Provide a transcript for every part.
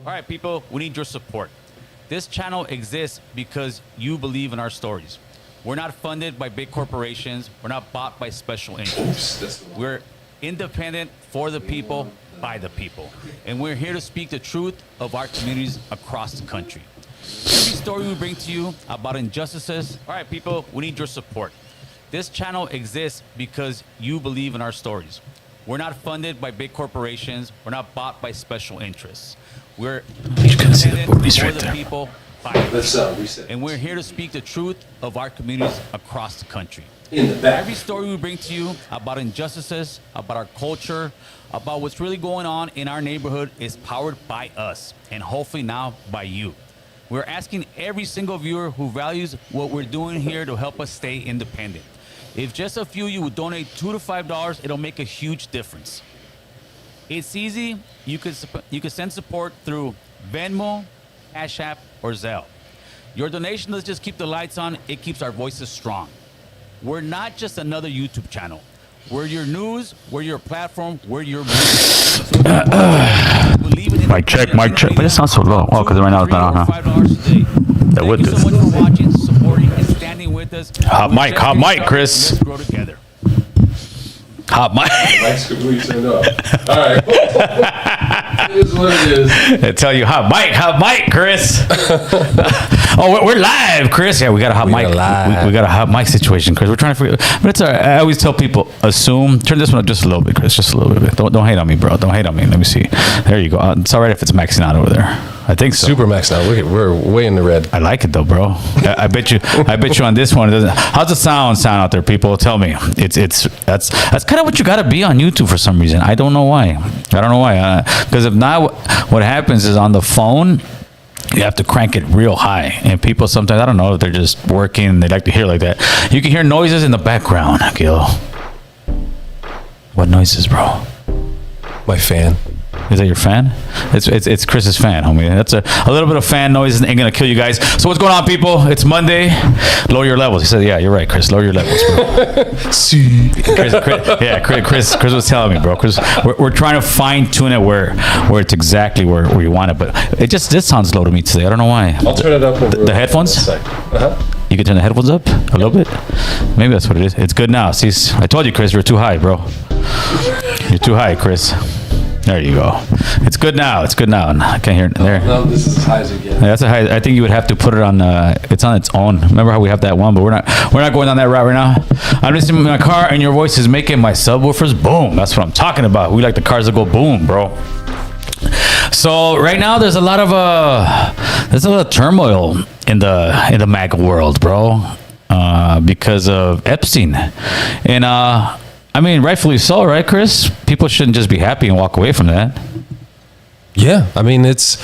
All right, people, we need your support. This channel exists because you believe in our stories. We're not funded by big corporations. We're not bought by special interests. We're independent for the people, by the people. And we're here to speak the truth of our communities across the country. Every story we bring to you about injustices. All right, people, we need your support. This channel exists because you believe in our stories. We're not funded by big corporations. We're not bought by special interests. We're independent for the people, by the people. And we're here to speak the truth of our communities across the country. Every story we bring to you about injustices, about our culture, about what's really going on in our neighborhood is powered by us, and hopefully now by you. We're asking every single viewer who values what we're doing here to help us stay independent. If just a few of you would donate $2 to $5, it'll make a huge difference. It's easy. You could send support through Venmo, Cash App, or Zelle. Your donation doesn't just keep the lights on, it keeps our voices strong. We're not just another YouTube channel. We're your news, we're your platform, we're your music. Mic check. But it sounds so low. Oh, because right now it's not on, huh? That would do. Thank you so much for watching, supporting, and standing with us. Hot mic, Chris. Let's grow together. Hot mic. Mic's completely turned off. All right. It is what it is. They tell you hot mic, Chris. Oh, we're live, Chris. Yeah, we got a hot mic. We got a hot mic situation, Chris. We're trying to figure. But it's all right. I always tell people, assume. Turn this one up just a little bit, Chris. Just a little bit. Don't hate on me, bro. Don't hate on me. Let me see. There you go. It's all right if it's maxing out over there. I think so. Super max now. Look at, we're way in the red. I like it though, bro. I bet you on this one it doesn't. How's the sound out there, people? Tell me. That's kind of what you got to be on YouTube for some reason. I don't know why. Because if not, what happens is on the phone, you have to crank it real high, and people sometimes, I don't know, they're just working, they like to hear like that. You can hear noises in the background, Gil. What noises, bro? My fan. Is that your fan? It's Chris's fan, homie. That's a little bit of fan noise ain't gonna kill you guys. So what's going on, people? It's Monday. Lower your levels. He said, yeah, you're right, Chris. Lower your levels, bro. See. Chris was telling me, bro. Chris, we're trying to fine tune it where it's exactly where you want it, but this sounds low to me today. I don't know why. I'll turn it up. The headphones? You can turn the headphones up a little bit. Maybe that's what it is. It's good now. See, I told you, Chris, you're too high, bro. You're too high, Chris. There you go. It's good now. I can't hear it there. No, this is as high as it gets. Yeah, that's a high. I think you would have to put it on. It's on its own. Remember how we have that one, but we're not going down that route right now. I'm listening to my car, and your voice is making my subwoofers boom. That's what I'm talking about. We like the cars that go boom, bro. So right now, there's a lot of turmoil in the MAGA world, bro, because of Epstein, and I mean, rightfully so, right, Chris? People shouldn't just be happy and walk away from that. Yeah, I mean, it's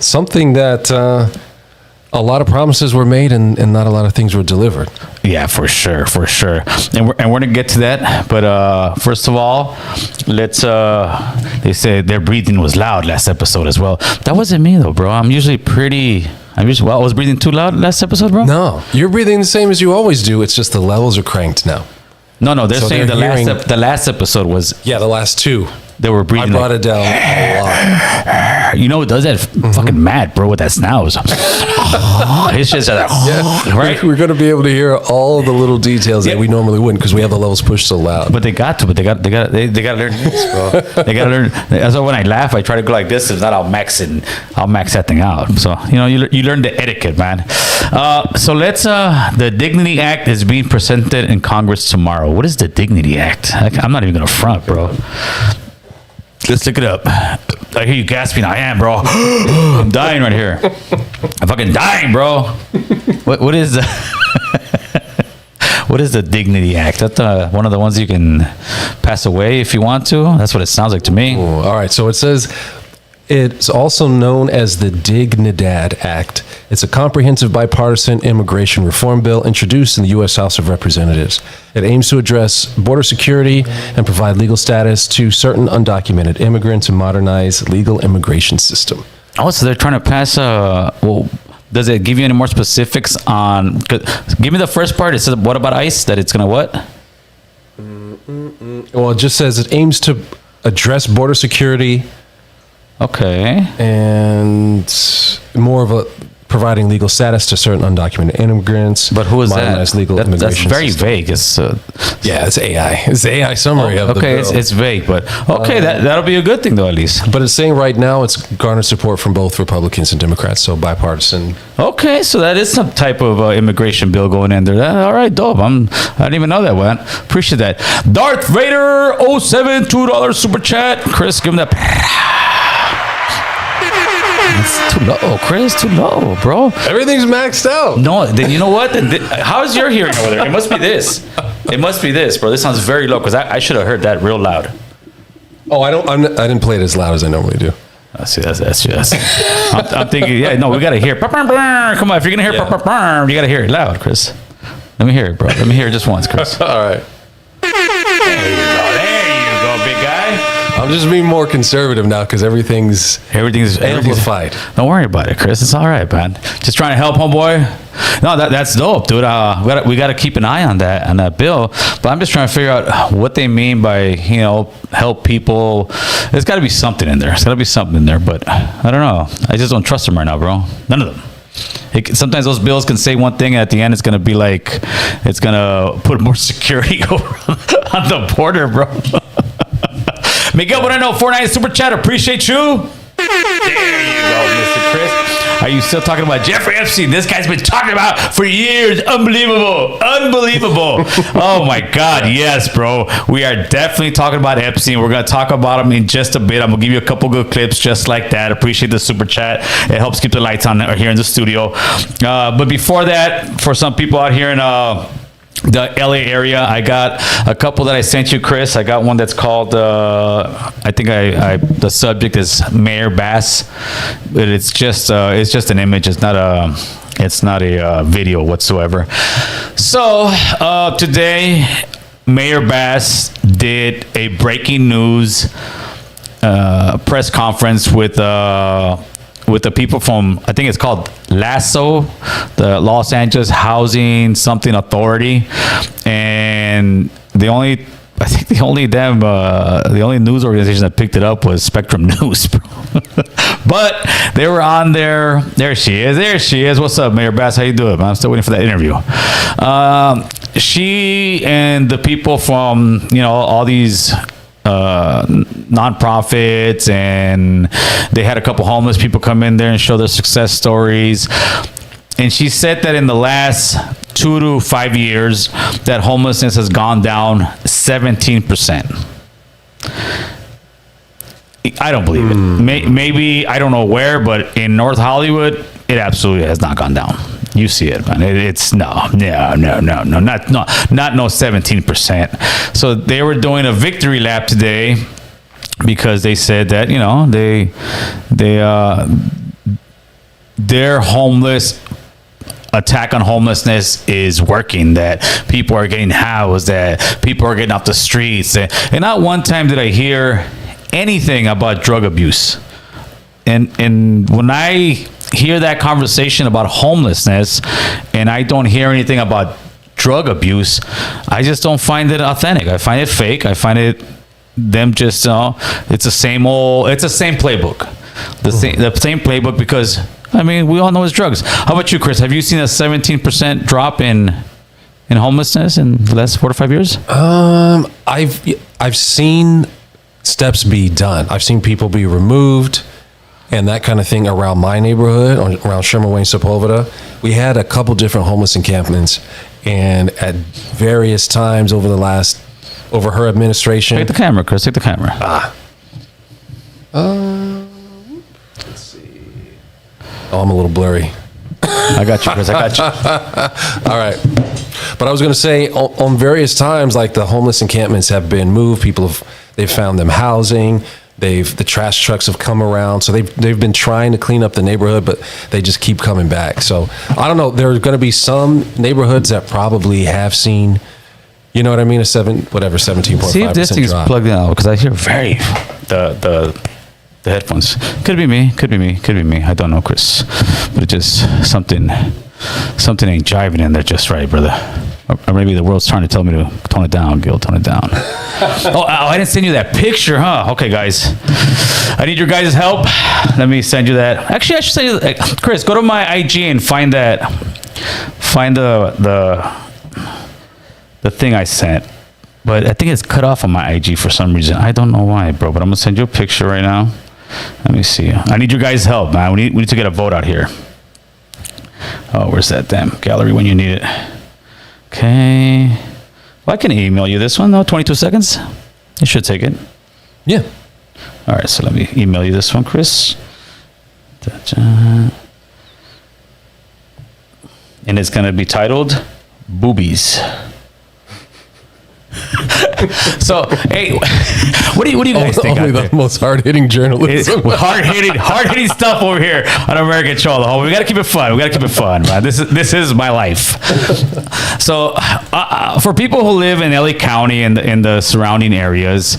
something that a lot of promises were made and not a lot of things were delivered. Yeah, for sure. And we're going to get to that. But first of all, let's, they say their breathing was loud last episode as well. That wasn't me, though, bro. I was breathing too loud last episode, bro? No, you're breathing the same as you always do. It's just the levels are cranked now. No, they're saying the last episode was... Yeah, the last two. They were breathing. I brought it down a lot. You know what does that? Fucking mad, bro, with that snouse. It's just like, right? We're going to be able to hear all the little details that we normally wouldn't because we have the levels pushed so loud. But they got to learn this, bro. They got to learn. That's why when I laugh, I try to go like this. If not, I'll max that thing out. So, you learn the etiquette, man. So let's, the Dignity Act is being presented in Congress tomorrow. What is the Dignity Act? I'm not even going to front, bro. Let's look it up. I hear you gasping. I am, bro. I'm dying right here. I'm fucking dying, bro. What is the what is the Dignity Act? That's one of the ones you can pass away if you want to. That's what it sounds like to me. Ooh, all right. So it says it's also known as the Dignidad Act. It's a comprehensive bipartisan immigration reform bill introduced in the U.S. House of Representatives. It aims to address border security and provide legal status to certain undocumented immigrants and modernize legal immigration system. Oh, so they're trying to pass does it give you any more specifics on... Give me the first part. It says, what about ICE? That it's going to what? Well, it just says it aims to address border security Okay. and more of a providing legal status to certain undocumented immigrants. But who is that? modernized legal That's immigration very system. vague. It's Yeah, it's AI. It's the AI summary of the okay. bill. It's vague, but okay. That'll be a good thing though, at least. But it's saying right now it's garnered support from both Republicans and Democrats, so bipartisan. Okay, so that is some type of immigration bill going in there. All right, dope. I didn't even know that one. Appreciate that. Darth Vader 07 $2 super chat. Chris, give him that. It's too low, Chris. Too low, bro. Everything's maxed out. No, then you know what? How's your hearing over there? It must be this. It must be this, bro. This sounds very low because I should have heard that real loud. Oh, I didn't play it as loud as I normally do. See, that's. I'm thinking, yeah, no, we gotta hear. Come on, if you're gonna hear, you gotta hear it loud, Chris. Let me hear it, bro. Let me hear it just once, Chris. All right. There you go, big guy. I'm just being more conservative now because everything's Everything's amplified. Don't worry about it, Chris. It's all right, man. Just trying to help, homeboy. No, that's dope, dude. We got to keep an eye on that bill. But I'm just trying to figure out what they mean by help people. There's got to be something in there. There's got to be something in there. But I don't know. I just don't trust them right now, bro. None of them. Sometimes those bills can say one thing, and at the end, it's gonna be like it's gonna put more security over on the border, bro. Miguel Moreno, 49 super chat. Appreciate you. There you go, Mr. Chris. Are you still talking about Jeffrey Epstein? This guy's been talking about for years. Unbelievable. Oh my God. Yes, bro. We are definitely talking about Epstein. We're going to talk about him in just a bit. I'm going to give you a couple good clips just like that. Appreciate the super chat. It helps keep the lights on here in the studio. But before that, for some people out here in the LA area, I got a couple that I sent you, Chris. I got one that's called I think the subject is Mayor Bass, but it's just an image. It's not a video whatsoever. So today Mayor Bass did a breaking news press conference with the people from, I think it's called LASO, the Los Angeles Housing Something Authority, and the only news organization that picked it up was Spectrum News, bro. But they were on there. There she is. What's up, Mayor Bass? How you doing, man? I'm still waiting for that interview. She and the people from all these nonprofits, and they had a couple homeless people come in there and show their success stories. And she said that in the last 2 to 5 years, that homelessness has gone down 17%. I don't believe it. Maybe, I don't know where, but in North Hollywood, it absolutely has not gone down. You see it, man. It's not no 17%. So they were doing a victory lap today because they said that their homeless attack on homelessness is working, that people are getting housed, that people are getting off the streets, and not one time did I hear anything about drug abuse. And when I hear that conversation about homelessness and I don't hear anything about drug abuse, I just don't find it authentic. I find it fake. I find it them just it's the same playbook. The same playbook, because we all know it's drugs. How about you, Chris? Have you seen a 17% drop in homelessness in the last 4 to 5 years? I've seen steps be done. I've seen people be removed and that kind of thing around my neighborhood, around Sherman Wayne, Sepulveda. We had a couple different homeless encampments, and at various times over her administration. Take the camera, Chris. Take the camera. Let's see. Oh, I'm a little blurry. I got you, Chris. I got you. All right. But I was going to say, on various times, like the homeless encampments have been moved. They've found them housing. The trash trucks have come around. So they've been trying to clean up the neighborhood, but they just keep coming back. So I don't know. There are going to be some neighborhoods that probably have seen, you know what I mean, a 17.5% See if this thing's plugged in out, because I hear the headphones. Could be me. I don't know, Chris. But it just something ain't jiving in there just right, brother. Or maybe the world's trying to tell me to tone it down, Gil. Tone it down. I didn't send you that picture, huh? Okay, guys. I need your guys' help. Let me send you that. Actually, I should send you. Chris, go to my IG and find that. Find the thing I sent. But I think it's cut off on my IG for some reason. I don't know why, bro. But I'm gonna send you a picture right now. Let me see. I need your guys' help, man. We need to get a vote out here. Oh, where's that damn gallery when you need it? Okay. Well, I can email you this one, though. 22 seconds. You should take it. Yeah. All right, so let me email you this one, Chris. And it's going to be titled Boobies. So, hey, what do you guys think? Only the most hard-hitting journalism. hard-hitting stuff over here on American Cholo. We got to keep it fun. Man. This is my life. So, for people who live in LA County and in the surrounding areas,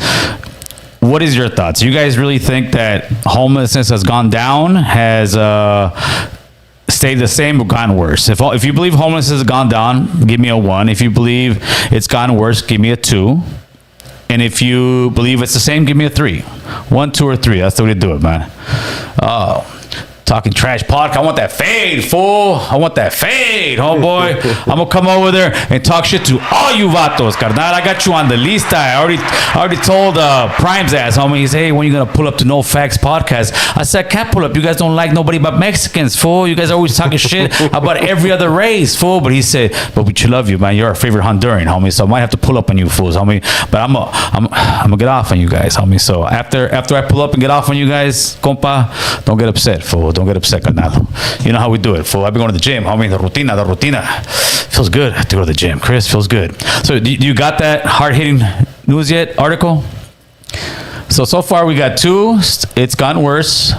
what is your thoughts? You guys really think that homelessness has gone down? Has stayed the same or gone worse? If you believe homelessness has gone down, give me a 1. If you believe it's gone worse, give me a 2. And if you believe it's the same, give me a 3. 1, 2, or 3. That's the way to do it, man. Talking trash podcast. I want that fade, fool. I want that fade, homeboy. I'm gonna come over there and talk shit to all you vatos, carnal. I got you on the lista. I already told Prime's ass, homie. He said, hey, when you gonna pull up to No Facts podcast? I said, I can't pull up. You guys don't like nobody but Mexicans, fool. You guys are always talking shit about every other race, fool. But he said, but we love you, man. You're our favorite Honduran, homie. So I might have to pull up on you fools, homie. But I'm gonna get off on you guys, homie. So after I pull up and get off on you guys, compa, don't get upset, fool. Don't get upset, carnal. You know how we do it, fool. I've been going to the gym, homie. The rutina. Feels good to go to the gym, Chris. Feels good. So do you got that hard-hitting news yet article? So far we got 2. It's gotten worse.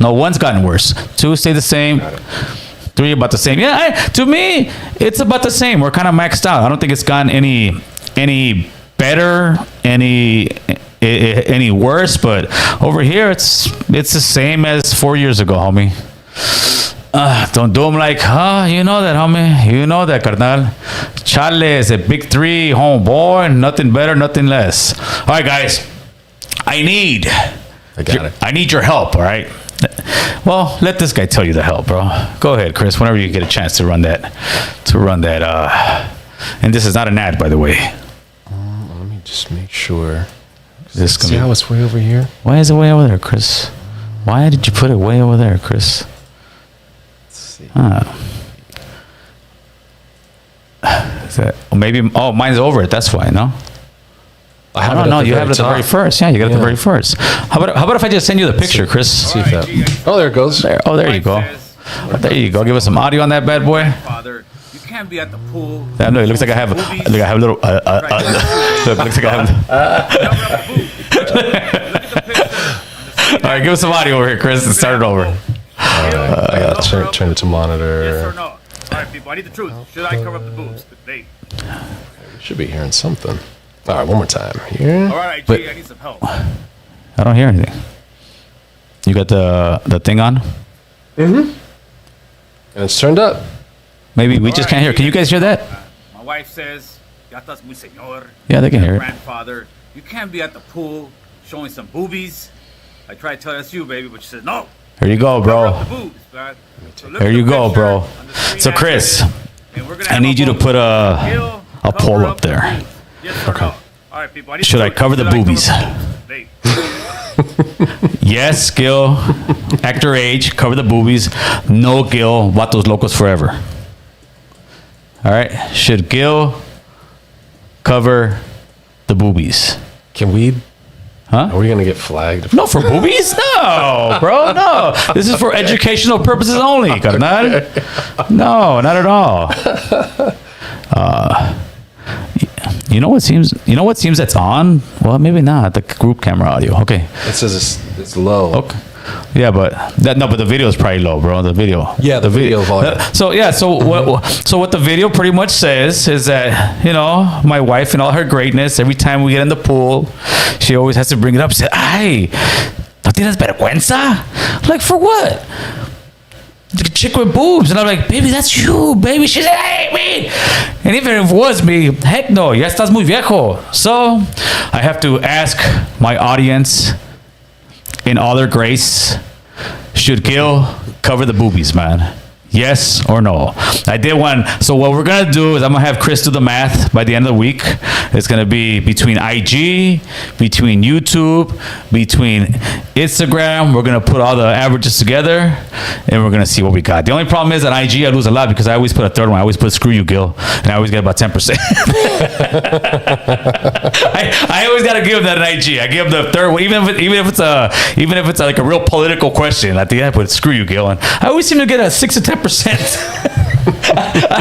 No, 1's gotten worse. 2 stay the same. 3 about the same. Yeah, to me, it's about the same. We're kind of maxed out. I don't think it's gotten any better, any worse, but over here it's the same as 4 years ago, homie. Don't do them like, you know that, homie. You know that, carnal. Chale is a big 3, homeboy. Nothing better, nothing less. All right, guys. I need your help, all right? Well, let this guy tell you the help, bro. Go ahead, Chris, whenever you get a chance to run that. And this is not an ad, by the way. Let me just make sure. See how it's way over here? Why is it way over there, Chris? Why did you put it way over there, Chris? Let's see. Is that, maybe, mine's over it. That's why, no? I don't know. You have it at the very first. Yeah, you got it at the very first. How about if I just send you the picture, Chris? See if that. Oh, there it goes. There you go. There you go. Give us some audio on that bad boy. You can't be at the pool. Yeah, no, it looks like I have a little. Look, looks like I have. All right, give us some audio over here, Chris, and start it over. All right, I gotta turn it to monitor. Yes or no? All right, people, I need the truth. Should I cover up the boobs? We should be hearing something. All right, one more time. Here. All right, IG, I need some help. I don't hear anything. You got the thing on? Mm-hmm. And it's turned up. Maybe we just can't hear. Can you guys hear that? My wife says, "Ya estás muy señor." Yeah, they can hear it. Grandfather, you can't be at the pool showing some boobies. I tried to tell that's you, baby, but she said no. Here you go, bro. Cover up the boobs, man. So Here you go, bro. So Chris, I need you to put a poll up there. Yes or no? All right, people. Should I cover the boobies? Yes, Gil. Actor age, cover the boobies. No, Gil. Vatos locos forever. All right. Should Gil cover the boobies? Can we? Huh? Are we gonna get flagged? No, for boobies? No, bro. No. This is for educational purposes only, carnal. No, not at all. You know what seems that's on? Well, maybe not. The group camera audio. Okay. It says it's low. Okay. Yeah, but the video is probably low, bro. The video. Yeah, the video volume. So what the video pretty much says is that, my wife and all her greatness, every time we get in the pool, she always has to bring it up. She said, "Ay, ¿no tienes vergüenza?" Like, for what? the chick with boobs. And I'm like, baby, that's you, baby. She said, hey, me. And even if it was me, heck no, ya estás muy viejo. So I have to ask my audience in all their grace, should Gil cover the boobies, man? Yes or no? I did one. So what we're going to do is I'm going to have Chris do the math by the end of the week. It's going to be between IG, between YouTube, between Instagram. We're going to put all the averages together, and we're going to see what we got. The only problem is that IG, I lose a lot because I always put a third one. I always put screw you, Gil, and I always get about 10%. I always got to give that an IG. I give the third one, even if it's like a real political question. At the end, I put screw you, Gil, and I always seem to get a 6 to 10%. I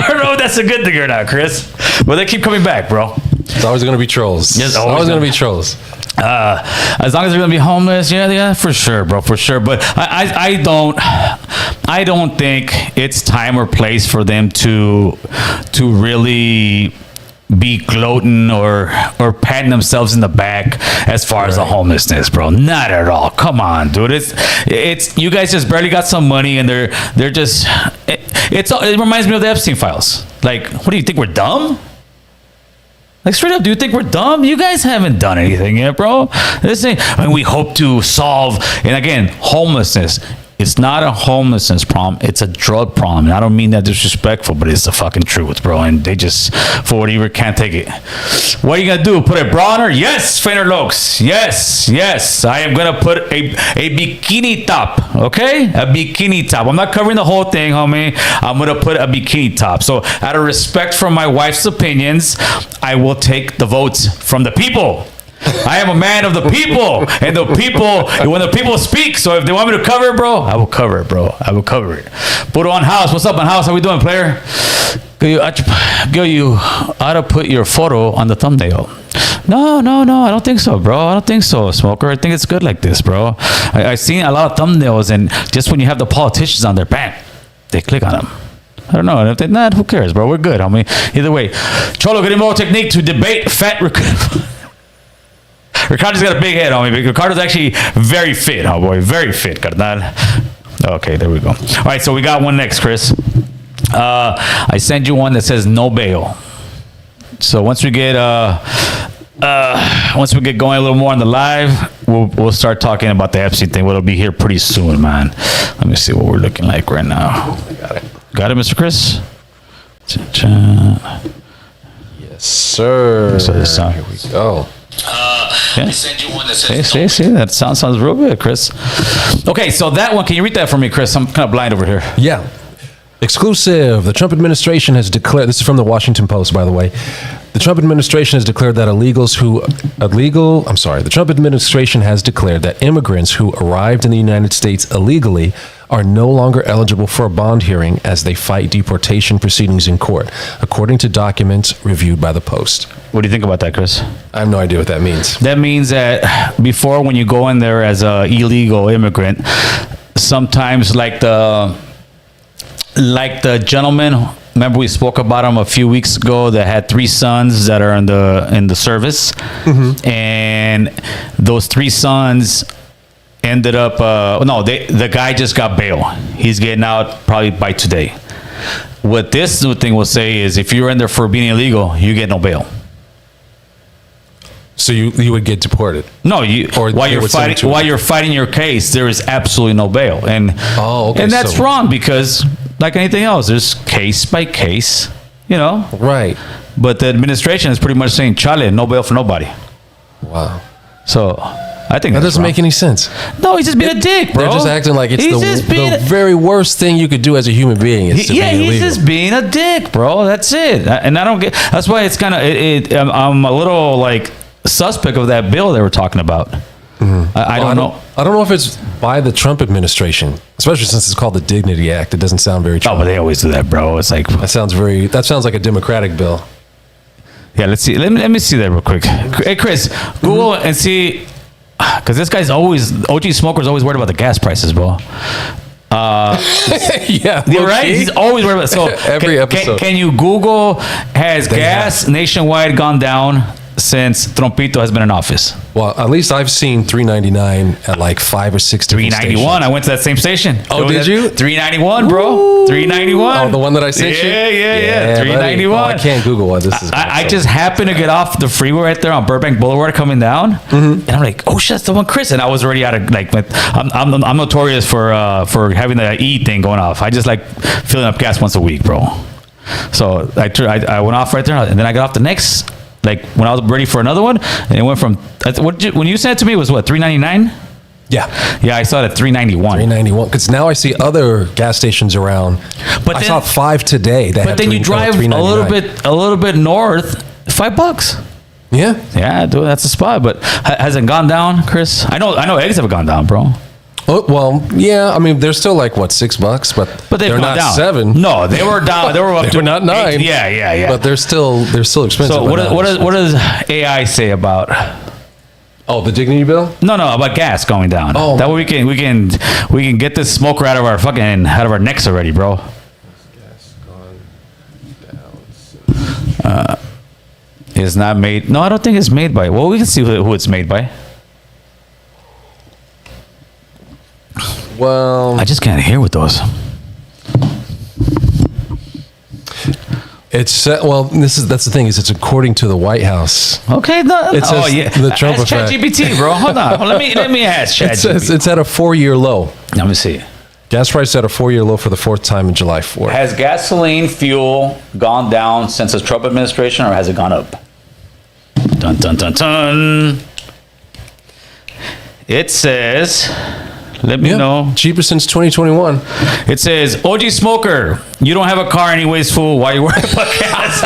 don't know if that's a good thing or not, Chris, but they keep coming back, bro. It's always going to be trolls. Yes, always going to be trolls. As long as they're gonna be homeless, yeah, for sure, bro, for sure. But I don't think it's time or place for them to really be gloating or patting themselves in the back as far as the homelessness, bro. Not at all. Come on, dude. It's you guys just barely got some money, and they're just it reminds me of the Epstein files. Like, what do you think, we're dumb? Like, straight up, do you think we're dumb? You guys haven't done anything yet, bro. This ain't, and we hope to solve, and again, homelessness. It's not a homelessness problem. It's a drug problem. And I don't mean that disrespectful, but it's the fucking truth, bro. And they just, for whatever, can't take it. What are you going to do? Put a bra on her? Yes, Feiner Lokes. Yes. I am going to put a bikini top, okay? A bikini top. I'm not covering the whole thing, homie. I'm going to put a bikini top. So out of respect for my wife's opinions, I will take the votes from the people. I am a man of the people, and the people, when the people speak, so if they want me to cover it, bro, I will cover it, bro. I will cover it. Put it on House. What's up on House? How we doing, player? You ought to put your photo on the thumbnail. No, I don't think so, bro. I don't think so, Smoker. I think it's good like this, bro. I've seen a lot of thumbnails, and just when you have the politicians on there, bam, they click on them. I don't know. If they're not, who cares, bro? We're good, homie. Either way. Cholo, getting more technique to debate fat Ricardo's got a big head on me. Ricardo's actually very fit, oh boy. Very fit, carnal. Okay, there we go. All right, so we got one next, Chris. I sent you one that says no bail. So once we get going a little more on the live, we'll start talking about the Epstein thing. It'll be here pretty soon, man. Let me see what we're looking like right now. Got it, Mr. Chris? Yes, sir. Here we go. Yeah. See, that sounds real good, Chris. Okay, so that one, can you read that for me, Chris? I'm kind of blind over here. Yeah. Exclusive. The Trump administration has declared, this is from the Washington Post, by the way. The Trump administration has declared that the Trump administration has declared that immigrants who arrived in the United States illegally are no longer eligible for a bond hearing as they fight deportation proceedings in court, according to documents reviewed by the Post. What do you think about that, Chris? I have no idea what that means. That means that before, when you go in there as an illegal immigrant, sometimes like the gentleman, remember we spoke about him a few weeks ago, that had 3 sons that are in the service, and those 3 sons ended up the guy just got bail. He's getting out probably by today. What this new thing will say is, if you're in there for being illegal, you get no bail. So you would get deported? No, while you're fighting your case, there is absolutely no bail, and that's wrong, because like anything else, there's case by case, Right. But the administration is pretty much saying, "Chale, no bail for nobody." Wow. So I think that doesn't make any sense. No, he's just being a dick, bro. They're just acting like it's the very worst thing you could do as a human being is to be illegal. He's just being a dick, bro. That's it. And I don't get. That's why it's kind of. I'm a little like suspect of that bill they were talking about. I don't know. I don't know if it's by the Trump administration, especially since it's called the Dignity Act. It doesn't sound very Trump. Oh, but they always do that, bro. It's like that sounds like a Democratic bill. Yeah, let's see. Let me see that real quick. Hey, Chris, Google and see, because this guy's OG Smoker's always worried about the gas prices, bro. Yeah, you're right. He's always worried about. So every episode. Can you Google, has gas nationwide gone down since Trompito has been in office. Well, at least I've seen $3.99 at like 5 or 6 different stations. $3.91. I went to that same station. Oh, did you? $3.91, bro. $3.91. Oh, the one that I sent you? Yeah. buddy. $3.91. Oh, I can't Google what this is. I just happened to get off the freeway right there on Burbank Boulevard coming down, and I'm like, oh shit, that's the one, Chris. And I was already out of like, I'm notorious for having the E thing going off. I just like filling up gas once a week, bro. So I went off right there, and then I got off the next. Like when I was ready for another one, and it went from when you sent it to me, it was what, $3.99? Yeah. I saw it at $3.91. $3.91. Because now I see other gas stations around. But I then, saw 5 today. But then you drive a little bit north, $5. Yeah, dude, that's the spot. But has it gone down, Chris? I know eggs have gone down, bro. Oh, well, yeah. I mean, they're still like what, $6, but they've they're gone not down. 7. No, they were down. They were up They to were not 9. Yeah. But they're still expensive. So what does AI say about? Oh, the dignity bill? No, about gas going down. Oh, that way we can get this smoker out of our necks already, bro. Gas gone down. It's not made. No, I don't think it's made by. Well, we can see who it's made by. Well, I just can't hear with those. that's the thing is it's according to the White House. Okay, It says the Trump ask effect. ChatGPT, bro. Hold on. Let me ask It says ChatGPT. it's at a 4-year low. Let me see. Gas price at a 4-year low for the 4th time in July 4th. Has gasoline fuel gone down since the Trump administration, or has it gone up? Dun dun dun dun. It says. Let me know. Cheapest since 2021. It says, OG smoker, you don't have a car anyways, fool. Why you worried about gas?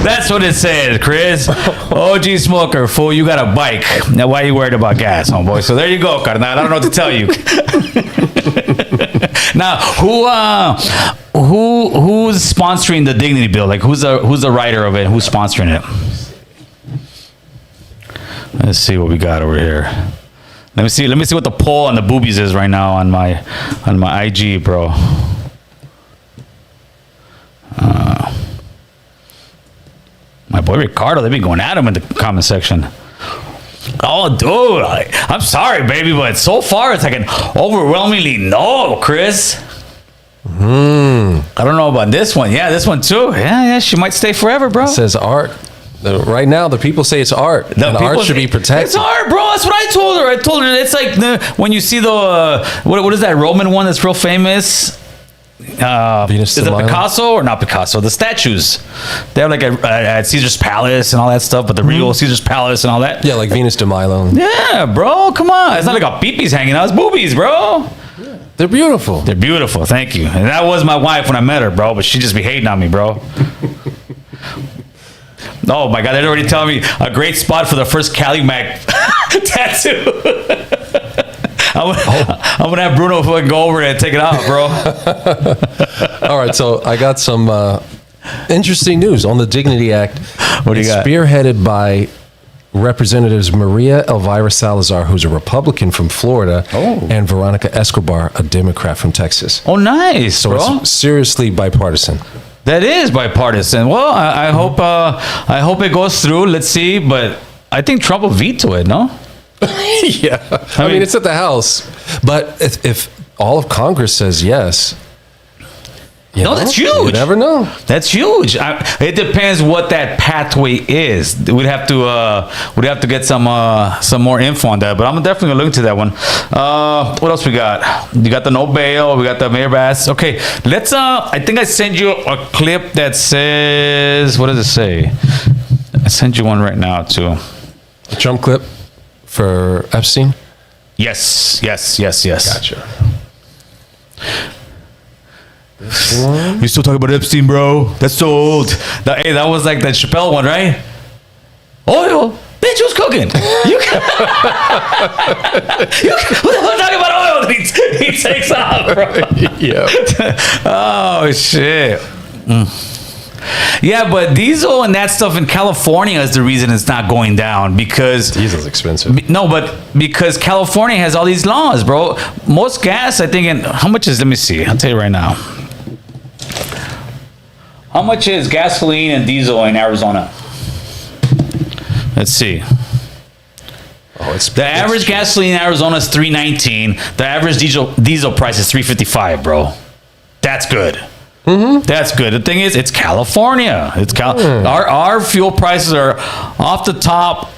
That's what it says, Chris. OG smoker, fool, you got a bike. Now, why you worried about gas, homeboy? So there you go, carnal. I don't know what to tell you. Now, who's sponsoring the dignity bill? Like, who's the writer of it? Who's sponsoring it? Let's see what we got over here. Let me see what the poll on the Boobies is right now on my IG, bro. My boy Ricardo, they be going at him in the comment section. Oh, dude, I'm sorry, baby, but so far it's like an overwhelmingly no, Chris. I don't know about this one. Yeah, this one too. Yeah, she might stay forever, bro. It says art. Right now, the people say it's art, and art should be protected. It's art, bro. That's what I told her. I told her it's like when you see the what is that Roman one that's real famous? Venus is it de Milo? Picasso or not Picasso? The statues. They have like at Caesar's Palace and all that stuff, but the real Caesar's Palace and all that. Yeah, like Venus de Milo. Yeah, bro. Come on. It's not like a peepees hanging out. It's boobies, bro. They're beautiful. They're beautiful. Thank you. And that was my wife when I met her, bro. But she just be hating on me, bro. Oh my God, they're already telling me a great spot for the first Cali Mac tattoo. I'm gonna have Bruno fucking go over there and take it out, bro. All right, so I got some interesting news on the Dignity Act. What do you got? Spearheaded by Representatives Maria Elvira Salazar, who's a Republican from Florida, and Veronica Escobar, a Democrat from Texas. Oh, nice, So bro. it's seriously bipartisan. That is bipartisan. Well, I hope it goes through. Let's see, but I think Trump will veto it. No. Yeah, I mean it's at the House, but if all of Congress says yes, that's huge. You never know. That's huge. It depends what that pathway is. We'd have to get some more info on that. But I'm definitely gonna look into that one. What else we got? You got the no bail. We got the Mayor Bass. Okay, let's. I think I sent you a clip that says. What does it say? I sent you one right now too. A Trump clip for Epstein. Yes. Gotcha. You still talking about Epstein, bro? That's so old. That was like the Chappelle one, right? Oil, bitch, who's cooking? Who the hell talking about oil? He takes off, bro. Yeah. Oh shit. Yeah, but diesel and that stuff in California is the reason it's not going down because Diesel's expensive. No, but because California has all these laws, bro. Most gas, I think, how much is? Let me see. I'll tell you right now. How much is gasoline and diesel in Arizona? Let's see. The average gasoline in Arizona is $3.19. The average diesel price is $3.55, bro. That's good. That's good. The thing is, it's California. Our fuel prices are off the top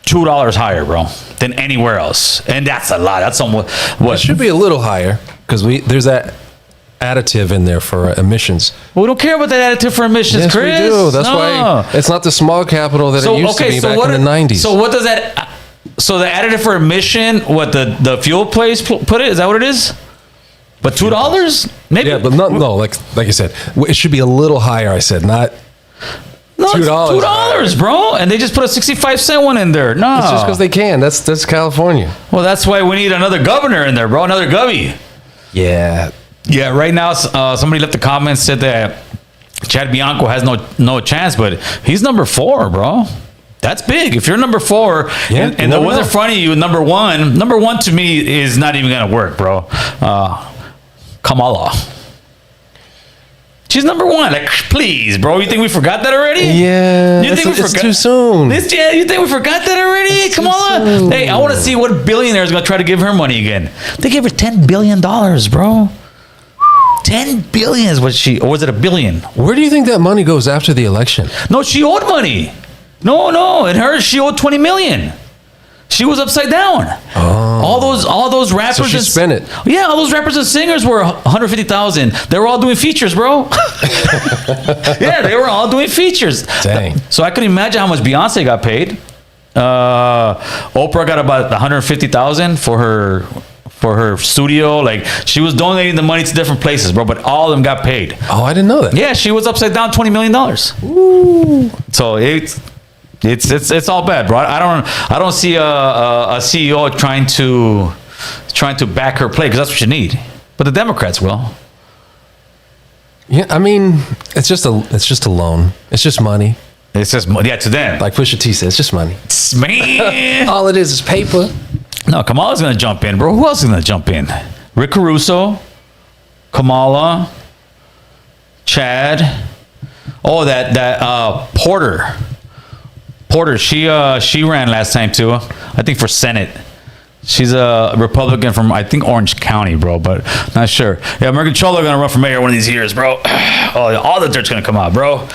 $2 higher, bro, than anywhere else, and that's a lot. That's somewhat. What It should be a little higher because there's that additive in there for emissions. We don't care about that additive for emissions, Yes, Chris. we do. That's why it's not the small capital that it used to be back in the 90s. So what does that? So the additive for emission, what the fuel place put it? Is that what it is? But $2, maybe. Yeah, but no. Like I said, it should be a little higher. I said not. No, $2, $2, bro, and they just put a 65-cent one in there. No, It's just because they can. That's California. Well, that's why we need another governor in there, bro. Another govy. Yeah. Yeah. Right now, somebody left a comment, said that Chad Bianco has no chance, but he's number 4, bro. That's big. If you're number 4 and the one's in front of you, number one to me is not even gonna work, bro. Kamala. She's number 1. Like, please, bro. You think we forgot that already? Yeah. You think we it's forgot? too soon. You think we forgot that already? Kamala. Hey, I want to see what billionaire is gonna try to give her money again. They gave her $10 billion, bro. 10 billion is what or was it a billion? Where do you think that money goes after the election? No, she owed money. No, and her, she owed 20 million. She was upside down. Oh. All those rappers. So she spent it. Yeah, all those rappers and singers were 150,000. They were all doing features, bro. Yeah, they were all doing features. Dang. So I can imagine how much Beyonce got paid. Oprah got about 150,000 for her studio. Like, she was donating the money to different places, bro, but all of them got paid. Oh, I didn't know that. Yeah, she was upside down $20 million. Ooh. So it's all bad, bro. I don't see a CEO trying to back her play, because that's what you need. But the Democrats will. Yeah, I mean, it's just a loan. It's just money. It's just money, to them. Like Pusha T said, it's just money. Man. All it is paper. No, Kamala's gonna jump in, bro. Who else is gonna jump in? Rick Caruso, Kamala, Chad. Oh, that Porter. She ran last time too. I think for Senate. She's a Republican from, I think, Orange County, bro, but not sure. Yeah, American Cholo gonna run for mayor one of these years, bro. Oh, all the dirt's gonna come out, bro.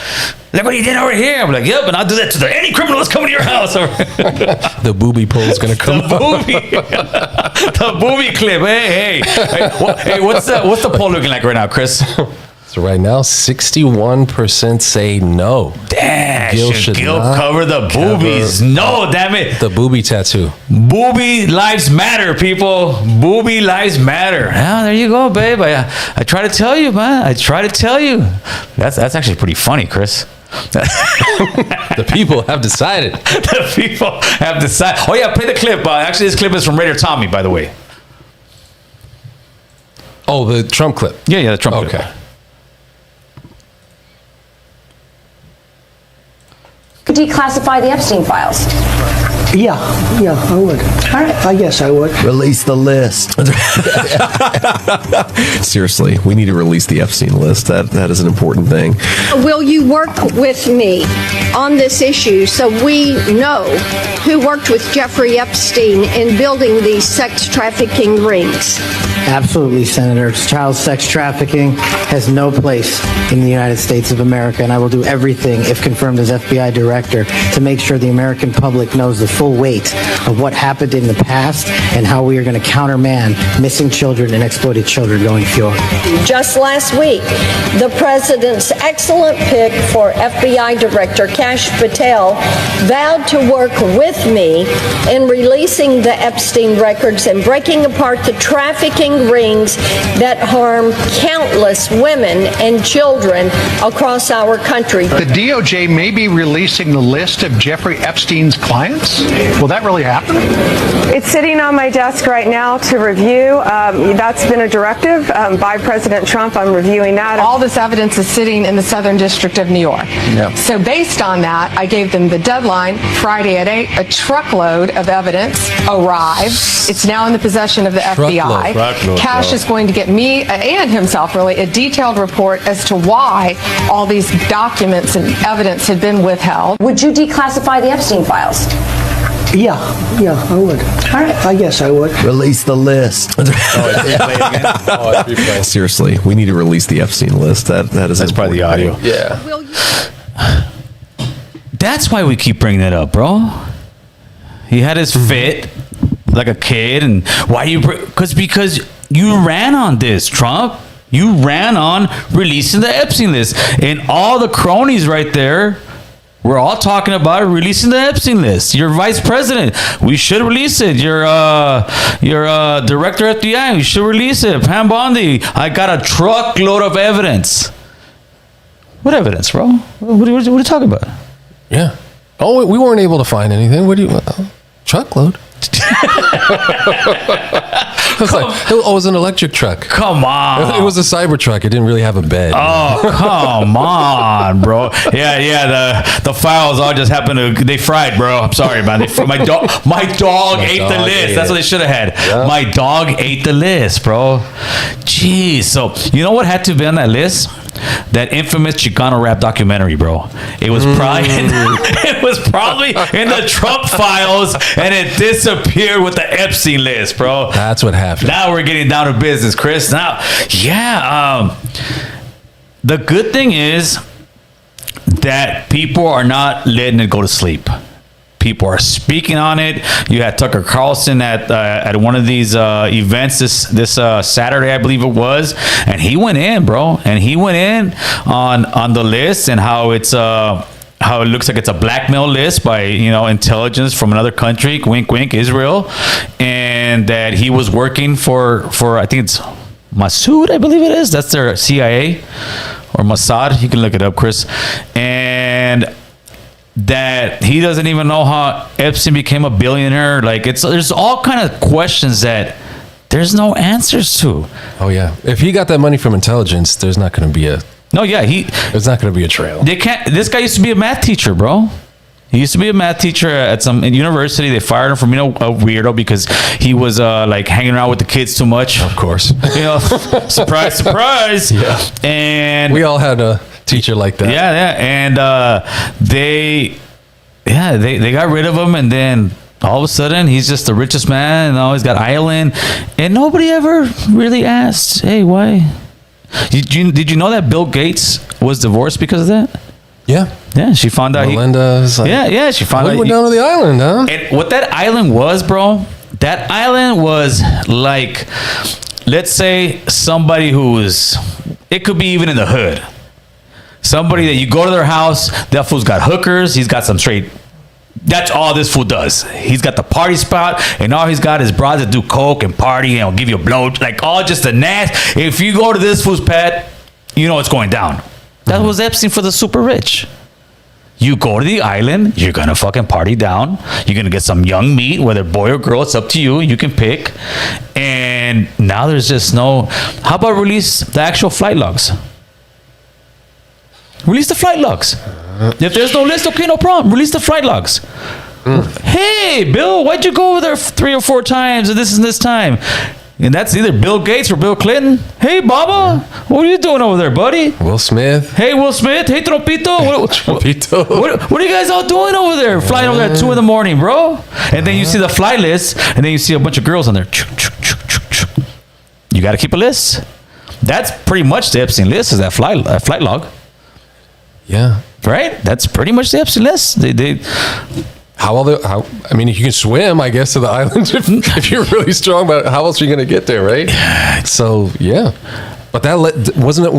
Look what he did over here. I'm like, yep, and I'll do that to any criminal that's coming to your house. The booby poll's gonna come up. The booby clip. Hey, what's the poll looking like right now, Chris? So right now, 61% say no. Damn, Gil should should Gil not cover the boobies? No, damn it. The booby tattoo. Booby lives matter, people. Booby lives matter. Ah, there you go, babe. I try to tell you, man. I try to tell you. That's actually pretty funny, Chris. The people have decided. The people have decided. Oh yeah, play the clip. Actually, this clip is from Raider Tommy, by the way. Oh, the Trump clip. Yeah, the Trump clip. Okay. Declassify the Epstein files. Yeah, I would. All right. Yes, I would. Release the list. Seriously, we need to release the Epstein list. That is an important thing. Will you work with me on this issue so we know who worked with Jeffrey Epstein in building these sex trafficking rings? Absolutely, Senator. Child sex trafficking has no place in the United States of America, and I will do everything, if confirmed as FBI director, to make sure the American public knows the full weight of what happened in the past and how we are going to countermand missing children and exploited children going forward. Just last week, the president's excellent pick for FBI Director Kash Patel vowed to work with me in releasing the Epstein records and breaking apart the trafficking rings that harm countless women and children across our country. The DOJ may be releasing the list of Jeffrey Epstein's clients? Will that really happen? It's sitting on my desk right now to review. That's been a directive by President Trump. I'm reviewing that. All this evidence is sitting in the Southern District of New York. Yeah. So based on that, I gave them the deadline, Friday at 8. A truckload of evidence arrived. It's now in the possession of the FBI. Cash is going to get me and himself, really, a detailed report as to why all these documents and evidence had been withheld. Would you declassify the Epstein files? Yeah, I would. All right. I guess I would. Release the list. Seriously, we need to release the Epstein list. That's probably the audio. Yeah. That's why we keep bringing it up, bro. He had his fit like a kid, and why you? Because you ran on this, Trump. You ran on releasing the Epstein list, and all the cronies right there. We're all talking about releasing the Epstein list. Your vice president, we should release it. Your director FBI, we should release it. Pam Bondi, I got a truckload of evidence. What evidence, bro? What are you talking about? Yeah. Oh, we weren't able to find anything. What do you? Truckload. It was an electric truck. Come on. It was a cyber truck. It didn't really have a bed. Oh, come on, bro. Yeah. The files all just happened to, they fried, bro. I'm sorry, man. My dog ate the list. That's what they should have had. Yeah. My dog ate the list, bro. Jeez. So, you know what had to be on that list? That infamous Chicano rap documentary, bro. It was probably in the Trump files, and it disappeared with the Epstein list, bro. That's what happened. Now we're getting down to business, Chris. Now, the good thing is that people are not letting it go to sleep. People are speaking on it. You had Tucker Carlson at one of these events this Saturday, I believe it was, and he went in, bro. And he went in on the list and how it's how it looks like it's a blackmail list by intelligence from another country, wink wink, Israel, and that he was working for I think it's Masood, I believe it is. That's their CIA or Mossad. You can look it up, Chris. And that he doesn't even know how Epstein became a billionaire. Like there's all kind of questions that there's no answers to. Oh yeah, if he got that money from intelligence, there's not going to be there's not going to be a trail. They can't. This guy used to be a math teacher, bro. He used to be a math teacher at some university. They fired him from a weirdo because he was like hanging around with the kids too much. Of course, surprise, surprise. Yeah, and we all had a teacher like that. Yeah, and they got rid of him, and then all of a sudden he's just the richest man, and he's got island, and nobody ever really asked, hey, why? Did you know that Bill Gates was divorced because of that? Yeah, she found out. Melinda was like, she found out. We went down to the island, huh? And what that island was, bro, that island was like, let's say somebody it could be even in the hood. Somebody that you go to their house, that fool's got hookers, he's got some straight. That's all this fool does. He's got the party spot, and all he's got is broads that do coke and party and give you a blow, like all just the nasty. If you go to this fool's pad, you know it's going down. That was Epstein for the super rich. You go to the island, you're gonna fucking party down. You're gonna get some young meat, whether boy or girl, it's up to you. You can pick. And now there's just no. How about release the actual flight logs? Release the flight logs. If there's no list, okay, no problem. Release the flight logs. Hey, Bill, why'd you go over there 3 or 4 times and this time? And that's either Bill Gates or Bill Clinton. Hey, Baba, what are you doing over there, buddy? Will Smith. Hey, Will Smith. Hey, Trompito. What are you guys all doing over there? Flying over there at 2 a.m, bro. And then you see the flight list, and then you see a bunch of girls on there. You got to keep a list. That's pretty much the Epstein list, is that flight log. Yeah. Right? That's pretty much the Epstein list. I mean, if you can swim, I guess, to the island, if you're really strong, but how else are you going to get there, right? So, yeah. But wasn't it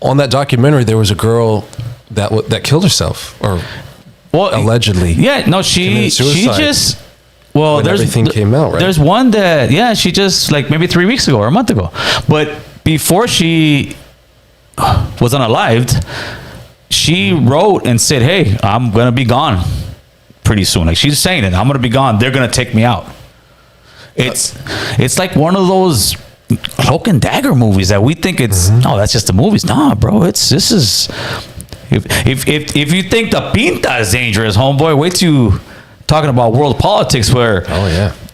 on that documentary, there was a girl that killed herself, or allegedly. Yeah, no, she just, everything came out, right? There's one that, she just, like maybe 3 weeks ago or a month ago. But before she was unalived, she wrote and said, hey, I'm going to be gone pretty soon. Like she's saying it. I'm going to be gone. They're going to take me out. It's like one of those cloak and dagger movies that we think it's that's just the movies. Nah, bro. This is if you think the pinta is dangerous, homeboy, wait till you talking about world politics where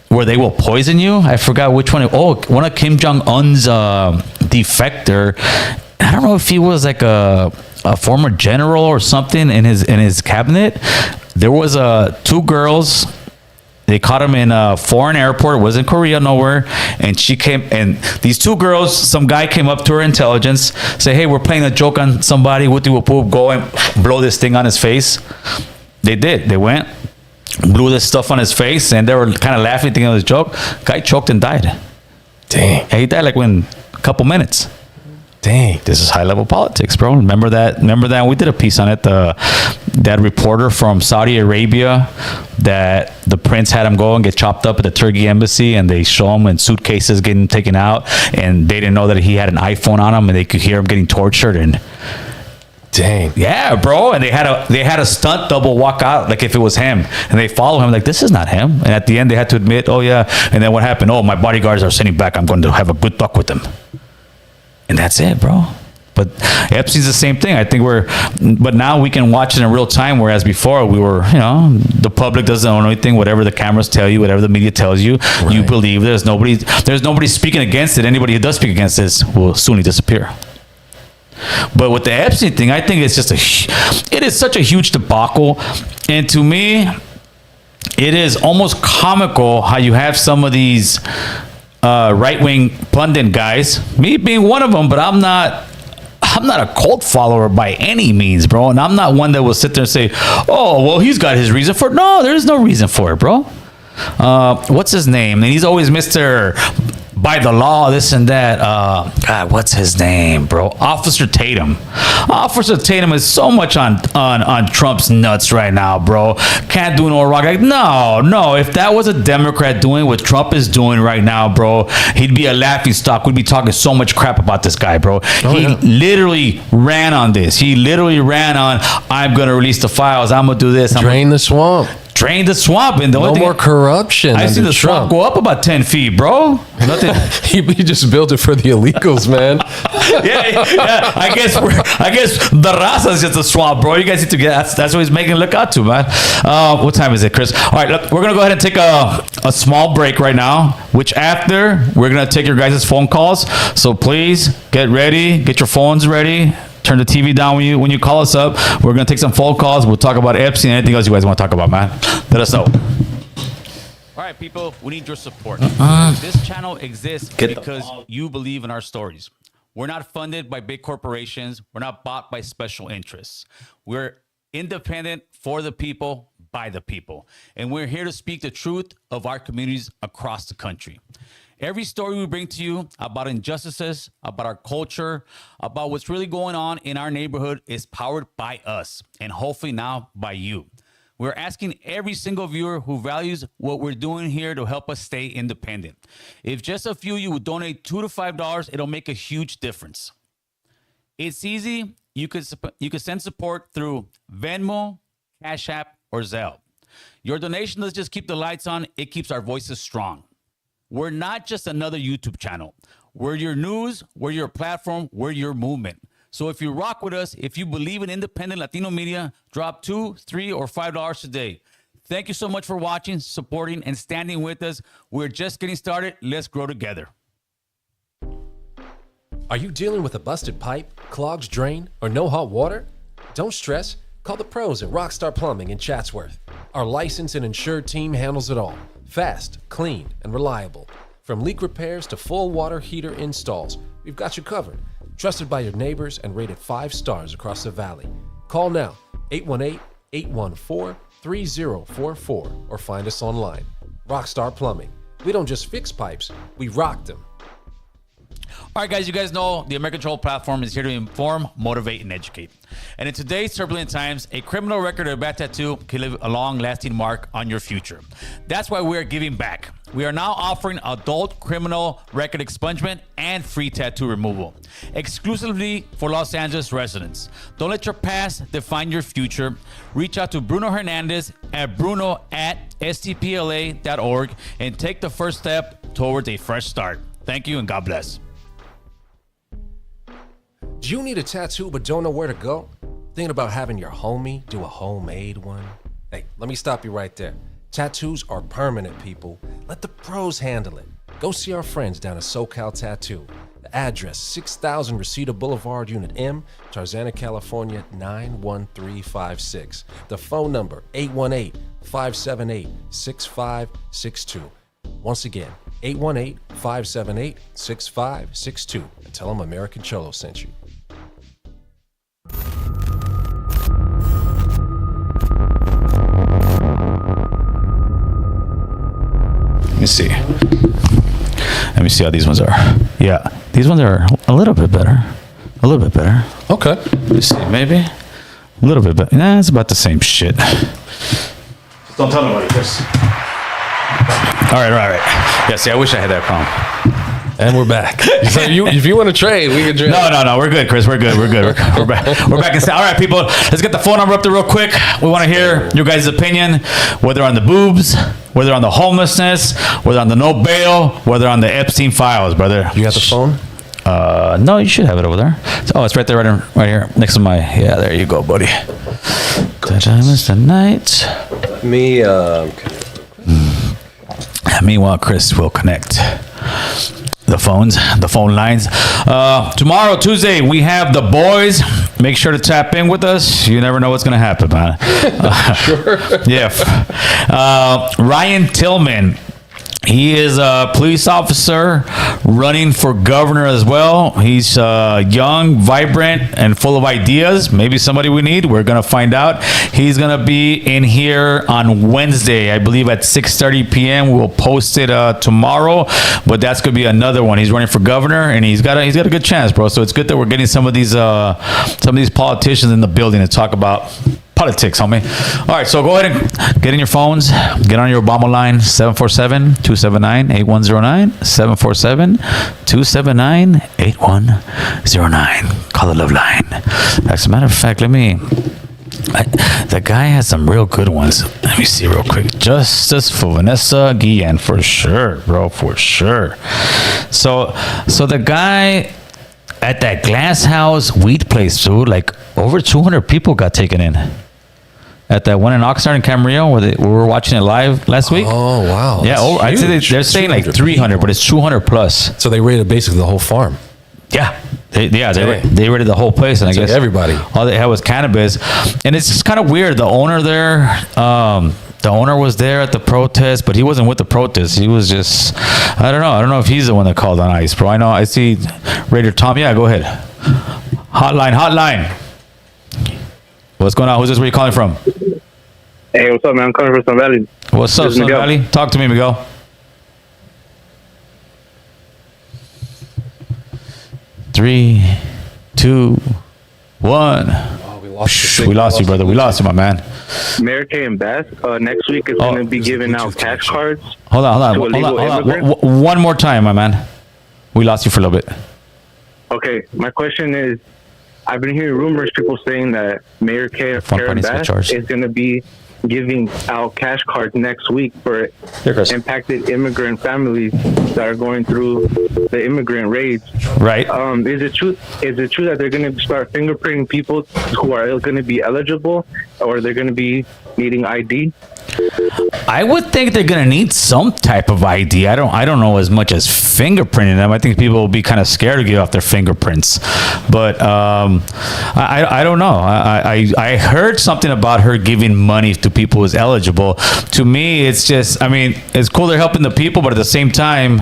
where they will poison you. I forgot which one. One of Kim Jong-un's defector. I don't know if he was like a former general or something in his cabinet. There was two girls. They caught him in a foreign airport. It was in Korea, nowhere. And she came, and these two girls, some guy came up to her intelligence, say, "Hey, we're playing a joke on somebody. Go and blow this thing on his face." They did. They went, blew this stuff on his face, and they were kind of laughing, thinking it was a joke. Guy choked and died. Dang. And he died like in a couple minutes. Dang. This is high level politics, bro. Remember that? We did a piece on it. That reporter from Saudi Arabia, that the prince had him go and get chopped up at the Turkey embassy, and they show him in suitcases getting taken out, and they didn't know that he had an iPhone on him, and they could hear him getting tortured. And dang. Yeah, bro. And they had a stunt double walk out like if it was him, and they follow him like this is not him. And at the end they had to admit, oh yeah. And then what happened? Oh, my bodyguards are sitting back. I'm going to have a good talk with them. And that's it, bro. But Epstein's the same thing. I think but now we can watch it in real time, whereas before we were, the public doesn't own anything. Whatever the cameras tell you, whatever the media tells you, you believe. There's nobody speaking against it. Anybody who does speak against this will soon disappear. But with the Epstein thing, I think it's it is such a huge debacle. And to me, it is almost comical how you have some of these right-wing pundit guys, me being one of them, but I'm not a cult follower by any means, bro. And I'm not one that will sit there and say, oh, well, he's got his reason for it. No, there's no reason for it, bro. What's his name? And he's always Mr. by the law, this and that. God, what's his name, bro? Officer Tatum. Officer Tatum is so much on Trump's nuts right now, bro. Can't do no wrong. Like, no. If that was a Democrat doing what Trump is doing right now, bro, he'd be a laughing stock. We'd be talking so much crap about this guy, bro. He literally ran on this. He literally ran on, I'm going to release the files. I'm going to do this. Drain the swamp. Drain the swamp, and no more corruption. I see the swamp go up about 10 feet, bro. Nothing. he just built it for the illegals, man. yeah. I guess the raza is just a swamp, bro. You guys need to get. That's what he's making it look out to, man. What time is it, Chris? All right, look, we're gonna go ahead and take a small break right now. Which after we're gonna take your guys' phone calls. So please get ready, get your phones ready. Turn the TV down when you call us up. We're going to take some phone calls. We'll talk about Epstein and anything else you guys want to talk about, man. Let us know. All right, people, we need your support. This channel exists because you believe in our stories. We're not funded by big corporations. We're not bought by special interests. We're independent for the people, by the people. And we're here to speak the truth of our communities across the country. Every story we bring to you about injustices, about our culture, about what's really going on in our neighborhood is powered by us, and hopefully now by you. We're asking every single viewer who values what we're doing here to help us stay independent. If just a few of you would donate $2 to $5, it'll make a huge difference. It's easy. You could send support through Venmo, Cash App, or Zelle. Your donation doesn't just keep the lights on, it keeps our voices strong. We're not just another YouTube channel. We're your news, we're your platform, we're your movement. So if you rock with us, if you believe in independent Latino media, drop $2, $3, or $5 today. Thank you so much for watching, supporting, and standing with us. We're just getting started. Let's grow together. Are you dealing with a busted pipe, clogged drain, or no hot water? Don't stress. Call the pros at Rockstar Plumbing in Chatsworth. Our licensed and insured team handles it all. Fast, clean, and reliable. From leak repairs to full water heater installs, we've got you covered. Trusted by your neighbors and rated 5 stars across the valley. Call now, 818-814-3044, or find us online. Rockstar Plumbing. We don't just fix pipes, we rock them. All right, guys, you guys know the American CHOLO platform is here to inform, motivate, and educate. And in today's turbulent times, a criminal record or a bad tattoo can leave a long-lasting mark on your future. That's why we're giving back. We are now offering adult criminal record expungement and free tattoo removal, exclusively for Los Angeles residents. Don't let your past define your future. Reach out to Bruno Hernandez at bruno@stpla.org and take the first step towards a fresh start. Thank you and God bless. Do you need a tattoo but don't know where to go? Thinking about having your homie do a homemade one? Hey, let me stop you right there. Tattoos are permanent, people. Let the pros handle it. Go see our friends down at SoCal Tattoo. The address, 6000 Reseda Boulevard, Unit M, Tarzana, California, 91356. The phone number, 818-578-6562. Once again, 818-578-6562. And tell them American Cholo sent you. Let me see how these ones are. Yeah, these ones are a little bit better. A little bit better. Okay. Let's see, maybe a little bit better. Nah, it's about the same shit. Don't tell nobody, Chris. All right. Yeah, see, I wish I had that problem. And we're back. So if you want to trade, we can trade. No. We're good, Chris. We're good. We're back. We're back. All right, people. Let's get the phone number up there real quick. We want to hear your guys' opinion, whether on the boobs, whether on the homelessness, whether on the no bail, whether on the Epstein files, brother. You got the phone? No, you should have it over there. Oh, it's right there, right here, next to my. Yeah, there you go, buddy. The time is the night. Meanwhile, Chris will connect the phone lines. Tomorrow, Tuesday, we have the boys. Make sure to tap in with us. You never know what's going to happen, man. Sure. Yeah. Ryan Tillman. He is a police officer running for governor as well. He's young, vibrant, and full of ideas. Maybe somebody we need. We're going to find out. He's going to be in here on Wednesday, I believe at 6:30 p.m. We'll post it tomorrow, but that's going to be another one. He's running for governor, and he's got a good chance, bro. So it's good that we're getting some of these politicians in the building to talk about politics, homie. All right, so go ahead and get in your phones. Get on your Obama line, 747-279-8109. 747-279-8109. Call the love line. As a matter of fact, the guy has some real good ones. Let me see real quick. Justice for Vanessa Guillen, for sure, bro, for sure. So the guy at that Glass House weed place, dude, like over 200 people got taken in. At that one in Oxnard and Camarillo, where we were watching it live last week. Oh, wow. Yeah, I'd say they're saying like 300, but it's 200 plus. So they raided basically the whole farm. Yeah. They raided the whole place, and I guess everybody. All they had was cannabis. And it's just kind of weird. The owner there, the owner was there at the protest, but he wasn't with the protest. He was just, I don't know if he's the one that called on ICE, bro. I see Raider Tom. Yeah, go ahead. Hotline. What's going on? Who's this? Where you calling from? Hey, what's up, man? I'm coming from Sun Valley. What's up, Sun Valley? Talk to me, Miguel. Three, two, one. Oh, we lost you, brother. We lost you, my man. Mayor K and Bass next week is going to be giving out cash cards. Hold on. One more time, my man. We lost you for a little bit. Okay, my question is, I've been hearing rumors, people saying that Mayor K and Bass is going to be giving out cash cards next week for impacted immigrant families that are going through the immigrant raids. Right. Is it true that they're going to start fingerprinting people who are going to be eligible, or they're going to be needing ID? I would think they're gonna need some type of ID. I don't know as much as fingerprinting them. I think people will be kind of scared to give off their fingerprints. But I don't know. I heard something about her giving money to people who's eligible. To me, it's just, it's cool they're helping the people, but at the same time,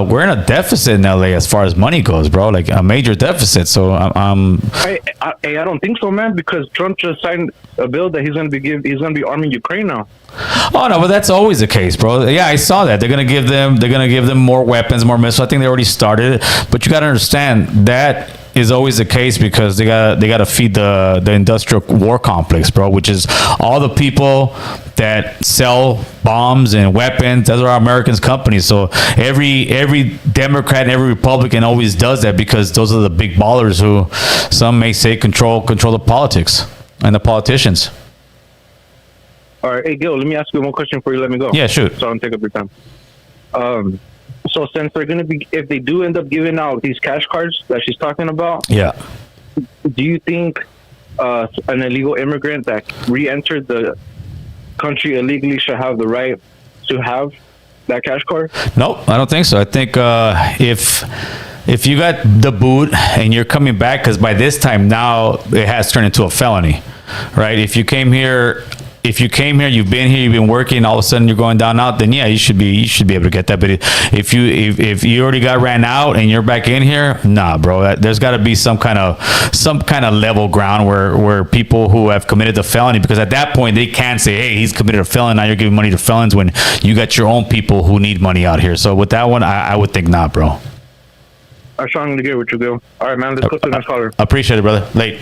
we're in a deficit in LA as far as money goes, bro. Like a major deficit. So Hey, I don't think so, man. Because Trump just signed a bill that he's going to be arming Ukraine now. Oh no, but that's always the case, bro. Yeah, I saw that. They're gonna give them more weapons, more missiles. I think they already started it. But you gotta understand that is always the case because they gotta feed the industrial war complex, bro, which is all the people that sell bombs and weapons. Those are our Americans' companies. So every Democrat and every Republican always does that because those are the big ballers who some may say control the politics and the politicians. All right, hey Gil, let me ask you one question before you let me go. Yeah, shoot. So I don't take up your time. So since they're gonna be, if they do end up giving out these cash cards that she's talking about, yeah, do you think an illegal immigrant that re-entered the country illegally should have the right to have that cash card? No, I don't think so. I think if you got the boot and you're coming back, because by this time now it has turned into a felony, right? If you came here, you've been here, you've been working, all of a sudden you're going down out, then yeah, you should be able to get that. But if you already got ran out and you're back in here, nah, bro, there's got to be some kind of level ground where people who have committed the felony, because at that point they can say, hey, he's committed a felony, now you're giving money to felons when you got your own people who need money out here. So with that one, I would think not, bro. I'm trying to get what you do. All right, man, let's go to the next caller. Appreciate it, brother. Late.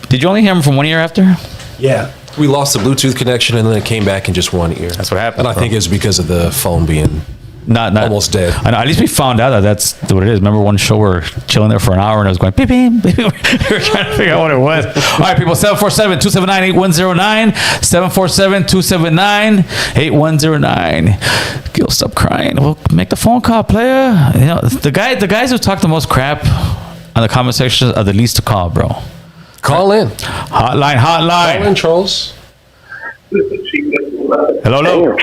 Did you only hear him from one ear after? Yeah. We lost the Bluetooth connection and then it came back in just one ear. That's what happened. And I think it's because of the phone being not almost dead. I know, at least we found out that that's what it is. Remember one show we're chilling there for an hour and I was going beep beep beep. We were trying to figure out what it was. All right, people, 747-279-8109, 747-279-8109. Gil, stop crying. We'll make the phone call, player. You know, the guys who talk the most crap on the comment section are the least to call, bro. Call in. Hotline. Call in, trolls. Hello.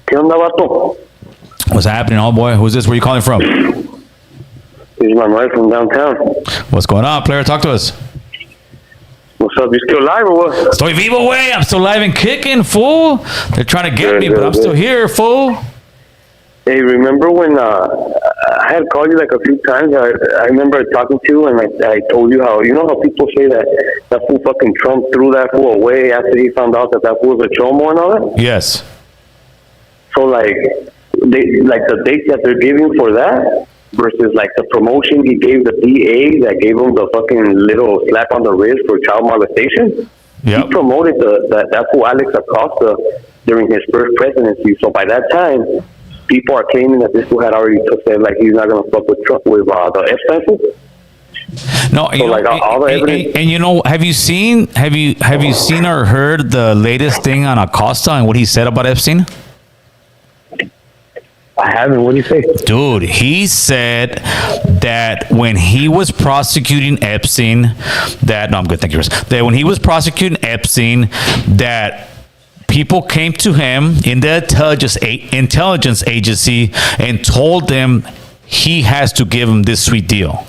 ¿Qué onda, vato? What's happening, homeboy? Who's this? Where you calling from? This is Manudo from downtown. What's going on, player? Talk to us. What's up? You still alive or what? Estoy vivo, way. I'm still alive and kicking, fool. They're trying to get me, but I'm still here, fool. Hey, remember when I had called you like a few times? I remember talking to you and I told you how, you know how people say that fool fucking Trump threw that fool away after he found out that fool was a chomo and all that? Yes. So like the date that they're giving for that versus like the promotion he gave the DA that gave him the fucking little slap on the wrist for child molestation. Yep. He promoted that fool Alex Acosta during his first presidency. So by that time, people are claiming that this fool had already took that, like he's not going to fuck with Trump with the Epstein fool. No, so like all the evidence. And you know, have you seen or heard the latest thing on Acosta and what he said about Epstein? I haven't. What do you say? Dude, he said that when he was prosecuting Epstein, that when he was prosecuting Epstein, that people came to him in the intelligence agency and told him he has to give him this sweet deal.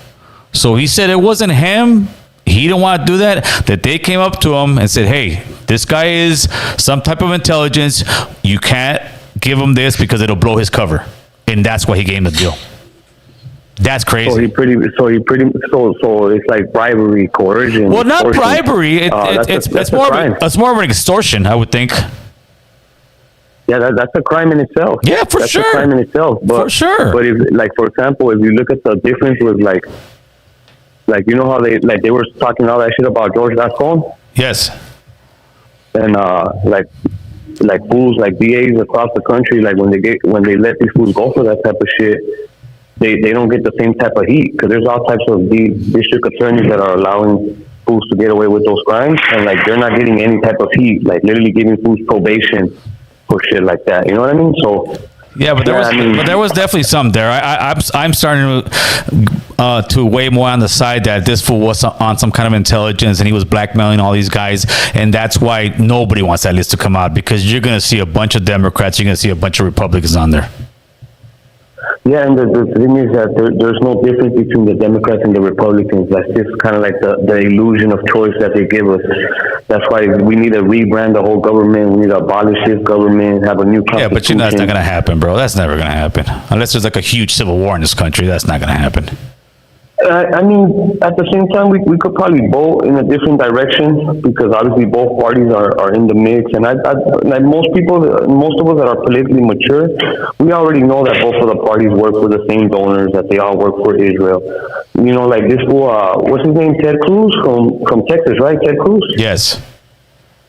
So he said it wasn't him. He didn't want to do that. That they came up to him and said, hey, this guy is some type of intelligence. You can't give him this because it'll blow his cover. And that's why he gave him the deal. That's crazy. So it's like bribery, coercion. Well, not bribery. It's more of an extortion, I would think. Yeah, that's a crime in itself. Yeah, that's sure. That's a crime in itself. But, for sure. But if, like, for example, if you look at the difference with like you know how they were talking all that shit about George Gascon? Yes. And like fools, like DAs across the country, like when they let these fools go for that type of shit, they don't get the same type of heat because there's all types of district attorneys that are allowing fools to get away with those crimes, and like they're not getting any type of heat, like literally giving fools probation for shit like that. You know what I mean? So yeah, but there was definitely some there. I'm starting to weigh more on the side that this fool was on some kind of intelligence and he was blackmailing all these guys, and that's why nobody wants that list to come out, because you're going to see a bunch of Democrats, you're going to see a bunch of Republicans on there. Yeah, and the thing is that there's no difference between the Democrats and the Republicans. That's just kind of like the illusion of choice that they give us. That's why we need to rebrand the whole government. We need to abolish this government, have a new constitution. Yeah, but you know that's not going to happen, bro. That's never going to happen. Unless there's like a huge civil war in this country, that's not going to happen. I mean, at the same time, we could probably vote in a different direction because obviously both parties are in the mix. And like most of us that are politically mature, we already know that both of the parties work for the same donors, that they all work for Israel. You know, like this fool, what's his name? Ted Cruz from Texas, right? Ted Cruz? Yes.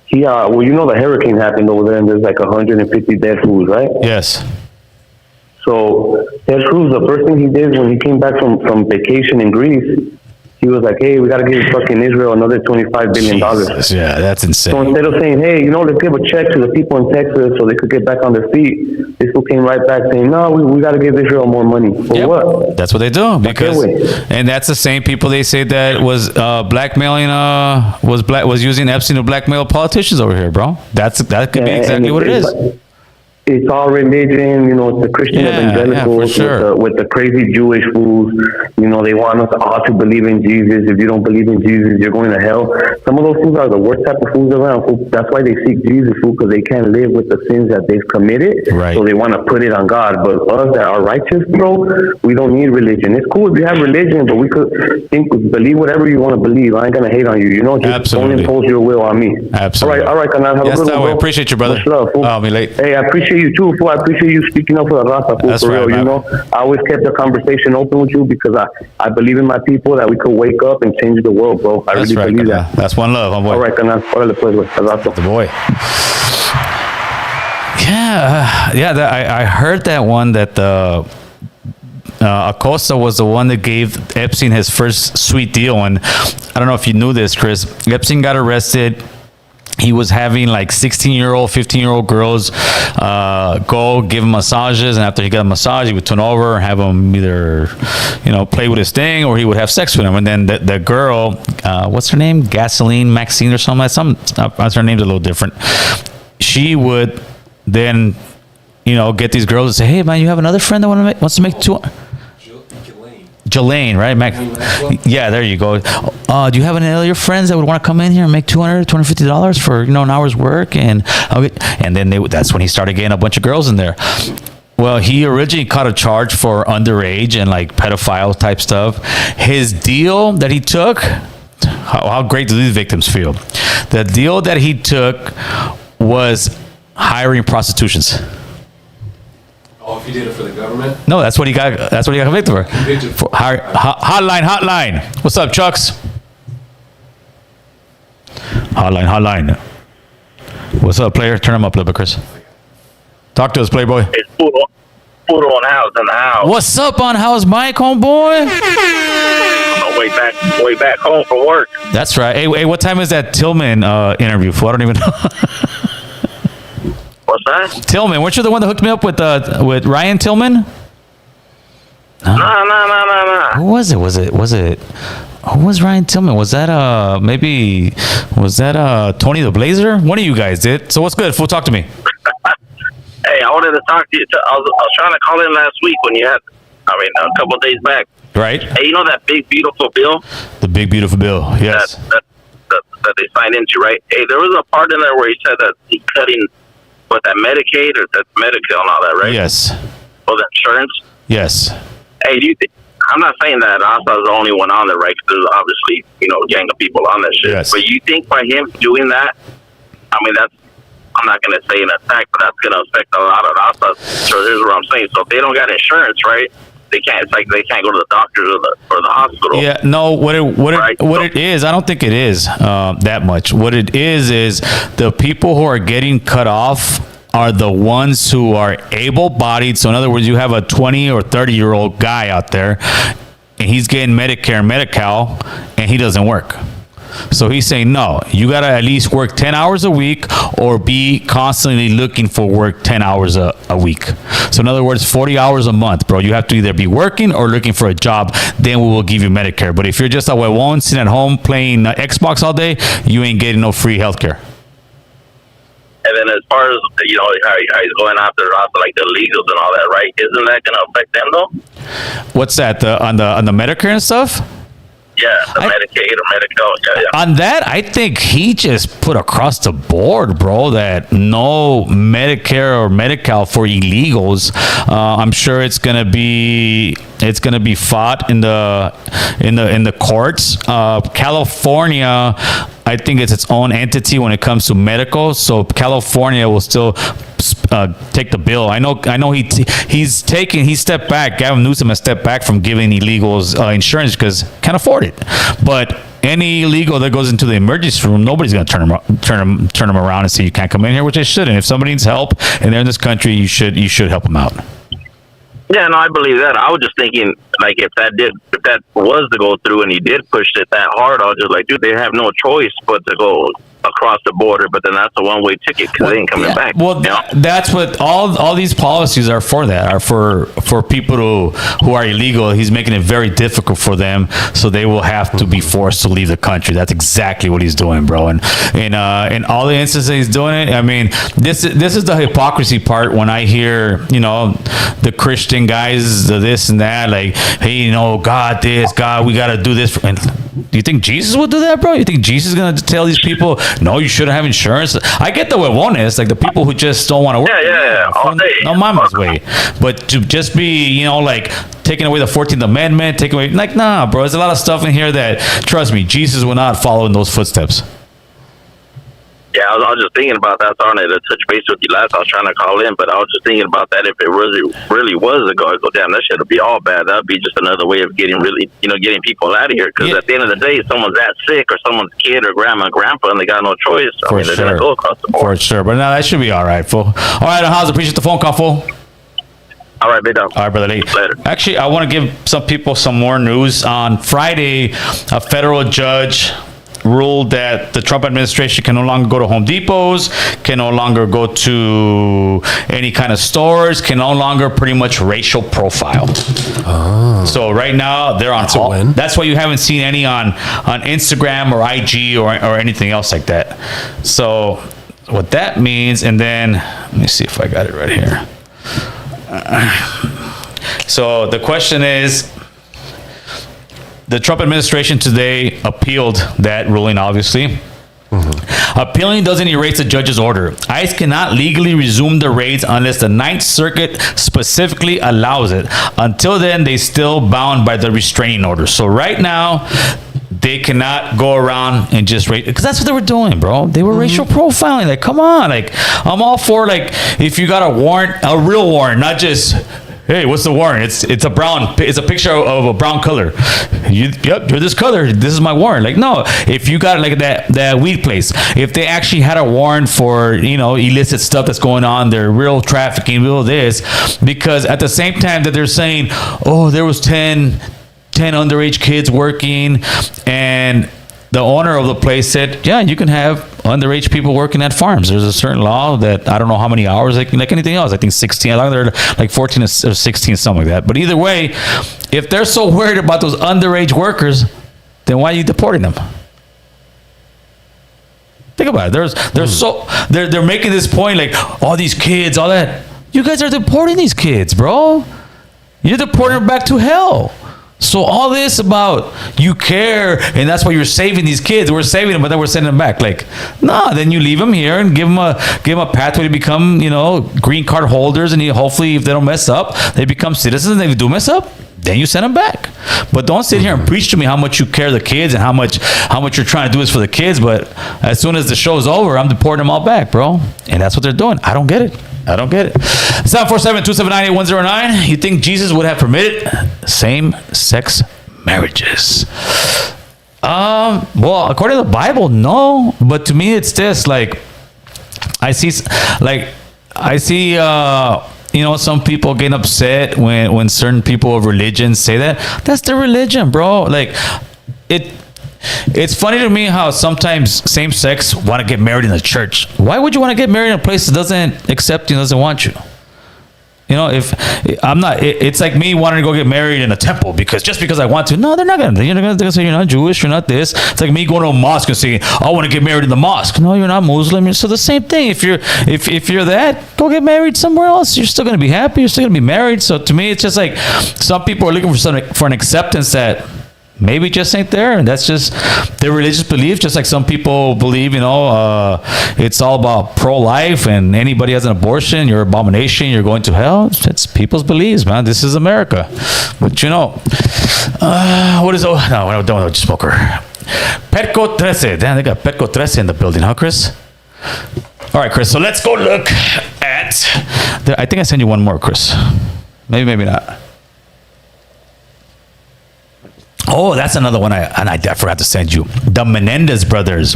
He, well, you know, the hurricane happened over there and there's like 150 dead fools, right? Yes. So Ted Cruz, the first thing he did when he came back from vacation in Greece, he was like, hey, we got to give fucking Israel another $25 billion. Yeah, that's insane. So instead of saying, hey, you know, let's give a check to the people in Texas so they could get back on their feet, this one came right back saying, no, we got to give Israel more money. For what? That's what they do. And that's the same people they say that was blackmailing, was using Epstein to blackmail politicians over here, bro. That could be exactly what it is. It's all religion, you know, it's the Christian evangelicals with the crazy Jewish fools. You know, they want us all to believe in Jesus. If you don't believe in Jesus, you're going to hell. Some of those fools are the worst type of fools around. That's why they seek Jesus, fool, because they can't live with the sins that they've committed. Right. So they want to put it on God. But us that are righteous, bro, we don't need religion. It's cool if you have religion, but we could believe whatever you want to believe. I ain't going to hate on you. You know, just don't impose your will on me. Absolutely. All right, Kanan. Have a good one, bro. I appreciate you, brother. Much love, fool. I'll be late. Hey, I appreciate you too, fool. I appreciate you speaking up for the raza, fool. That's for right, real. You know, I always kept the conversation open with you because I believe in my people that we could wake up and change the world, bro. I really believe that. That's one love, homeboy. All right, Kanan. Órale, pues, güey. Abrazo. The boy. Yeah. I heard that one that the Acosta was the one that gave Epstein his first sweet deal, and I don't know if you knew this, Chris. Epstein got arrested. He was having like 16-year-old, 15-year-old girls go give him massages, and after he got a massage, he would turn over and have him either, you know, play with his thing, or he would have sex with him. And then the girl, what's her name? Gasoline Maxine or something. Her name's a little different. She would then, you know, get these girls to say, "Hey, man, you have another friend that wants to make two." Jelaine, right? Yeah, there you go. Do you have any of your friends that would want to come in here and make $250 for, you know, an hour's work? And then that's when he started getting a bunch of girls in there. Well, he originally caught a charge for underage and like pedophile type stuff. His deal that he took, how great do these victims feel? The deal that he took was hiring prostitutions. Oh, if he did it for the government? No, that's what he got. That's what he got convicted for. Hotline. What's up, Chucks? Hotline. What's up, player? Turn him up a little bit, Chris. Talk to us, Playboy. It's Poodle on House in the house. What's up on House, Mike, homeboy? On the way back home from work. That's right. Hey, what time is that Tillman interview for? I don't even know. What's that? Tillman, weren't you the one that hooked me up with Ryan Tillman? No. Who was it? Who was Ryan Tillman? Was that Tony the Blazer? One of you guys did. So what's good? Fool, talk to me. Hey, I wanted to talk to you. I was trying to call in last week when you had, a couple of days back. Right. Hey, you know that big beautiful bill? The big beautiful bill. Yes. That they signed into, right? Hey, there was a part in there where he said that he's cutting. But that Medicaid or that's Medicare and all that, right? Yes. For the insurance? Yes. Hey, do you think, I'm not saying that Asa's the only one on there, right? Because there's obviously, a gang of people on that shit. Yes. But you think by him doing that, I'm not going to say an attack, but that's going to affect a lot of Asa. So here's what I'm saying. So if they don't got insurance, right? They can't go to the doctors or the hospital. Yeah, no. What it is, I don't think it is that much. What it is the people who are getting cut off are the ones who are able-bodied. So in other words, you have a 20 or 30-year-old guy out there, and he's getting Medicare and Medi-Cal, and he doesn't work. So he's saying, no, you got to at least work 10 hours a week or be constantly looking for work 10 hours a week. So in other words, 40 hours a month, bro. You have to either be working or looking for a job. Then we will give you Medicare. But if you're just a huevón sitting at home playing Xbox all day, you ain't getting no free healthcare. And then as far as, how he's going after like the illegals and all that, right? Isn't that going to affect them, though? What's that? On the Medicare and stuff? the Medicaid or Medical. Yeah. On that, I think he just put across the board, bro, that no Medicare or Medical for illegals. I'm sure it's gonna be fought in the courts. California, I think it's its own entity when it comes to medical. So California will still take the bill. I know he stepped back. Gavin Newsom has stepped back from giving illegals insurance because can't afford it. But any illegal that goes into the emergency room, nobody's going to turn them around and say you can't come in here, which they shouldn't. If somebody needs help and they're in this country, you should help them out. Yeah, no, I believe that. I was just thinking, like, if that was to go through and he did push it that hard, I was just like, dude, they have no choice but to go across the border, but then that's a one-way ticket because they ain't coming back. Well, that's what all these policies are for. That are for people who are illegal. He's making it very difficult for them, so they will have to be forced to leave the country. That's exactly what he's doing, bro. And in all the instances he's doing it, I mean, this is the hypocrisy part. When I hear, the Christian guys, the this and that, like, hey, God, this, God, we got to do this. And do you think Jesus would do that, bro? You think Jesus is going to tell these people, no, you shouldn't have insurance? I get the huevones, like the people who just don't want to work. Yeah, all day. No mama's way. But to just be, like, taking away the 14th Amendment, taking away, like, nah, bro, there's a lot of stuff in here that, trust me, Jesus will not follow in those footsteps. Yeah, I was just thinking about that. Sorry to touch base with you last. I was trying to call in, but I was just thinking about that. If it really was a go damn, that shit would be all bad. That'd be just another way of getting people out of here. Because at the end of the day, if someone's that sick or someone's kid or grandma and grandpa and they got no choice, they're going to go across the board. For sure. But no, that should be all right, fool. All right, How's appreciate the phone call, fool. All right, big dog. All right, brother. Later. Actually, I want to give some people some more news. On Friday, a federal judge ruled that the Trump administration can no longer go to Home Depots, can no longer go to any kind of stores, can no longer pretty much racial profile. Oh. So right now they're on hold. That's why you haven't seen any on Instagram or IG or anything else like that. So what that means, and then let me see if I got it right here. So the question is, the Trump administration today appealed that ruling, obviously. Mm-hmm. Appealing doesn't erase the judge's order. ICE cannot legally resume the raids unless the Ninth Circuit specifically allows it. Until then, they still bound by the restraining order. So right now, they cannot go around and just raid, because that's what they were doing, bro. They were racial profiling. Like, come on. Like, I'm all for, like, if you got a warrant, a real warrant, not just, hey, what's the warrant? It's a picture of a brown color. Yep, you're this color. This is my warrant. Like, no, if you got like that weed place, if they actually had a warrant for, illicit stuff that's going on, they're real trafficking, real this, because at the same time that they're saying, oh, there was 10 underage kids working, and the owner of the place said, yeah, you can have underage people working at farms. There's a certain law that I don't know how many hours, like anything else. I think 16. I think they're like 14 or 16, something like that. But either way, if they're so worried about those underage workers, then why are you deporting them? Think about it. They're making this point, like, all these kids, all that. You guys are deporting these kids, bro. You're deporting them back to hell. So all this about you care, and that's why you're saving these kids. We're saving them, but then we're sending them back. Like, nah, then you leave them here and give them a pathway to become, green card holders, and hopefully if they don't mess up, they become citizens. And if they do mess up, then you send them back. But don't sit here and preach to me how much you care the kids and how much you're trying to do this for the kids. But as soon as the show's over, I'm deporting them all back, bro. And that's what they're doing. I don't get it. 747-279-8109. You think Jesus would have permitted same-sex marriages? Well, according to the Bible, no. But to me, it's this. Like, I see, some people getting upset when certain people of religion say that. That's their religion, bro. Like, it's funny to me how sometimes same-sex want to get married in the church. Why would you want to get married in a place that doesn't accept you, doesn't want you? It's like me wanting to go get married in a temple because I want to. No, they're not going to. You're going to say you're not Jewish, you're not this. It's like me going to a mosque and saying, I want to get married in the mosque. No, you're not Muslim. So the same thing. If you're that, go get married somewhere else. You're still going to be happy. You're still going to be married. So to me, it's just like some people are looking for an acceptance that maybe just ain't there, and that's just their religious belief. Just like some people believe, it's all about pro-life, and anybody has an abortion, you're an abomination, you're going to hell. It's people's beliefs, man. This is America. But what is? No, I don't smoker. Petco 13. Damn, they got Petco 13 in the building, huh, Chris? All right, Chris. So let's go look at. I think I sent you one more, Chris. Maybe not. Oh, that's another one I forgot to send you. The Menendez brothers.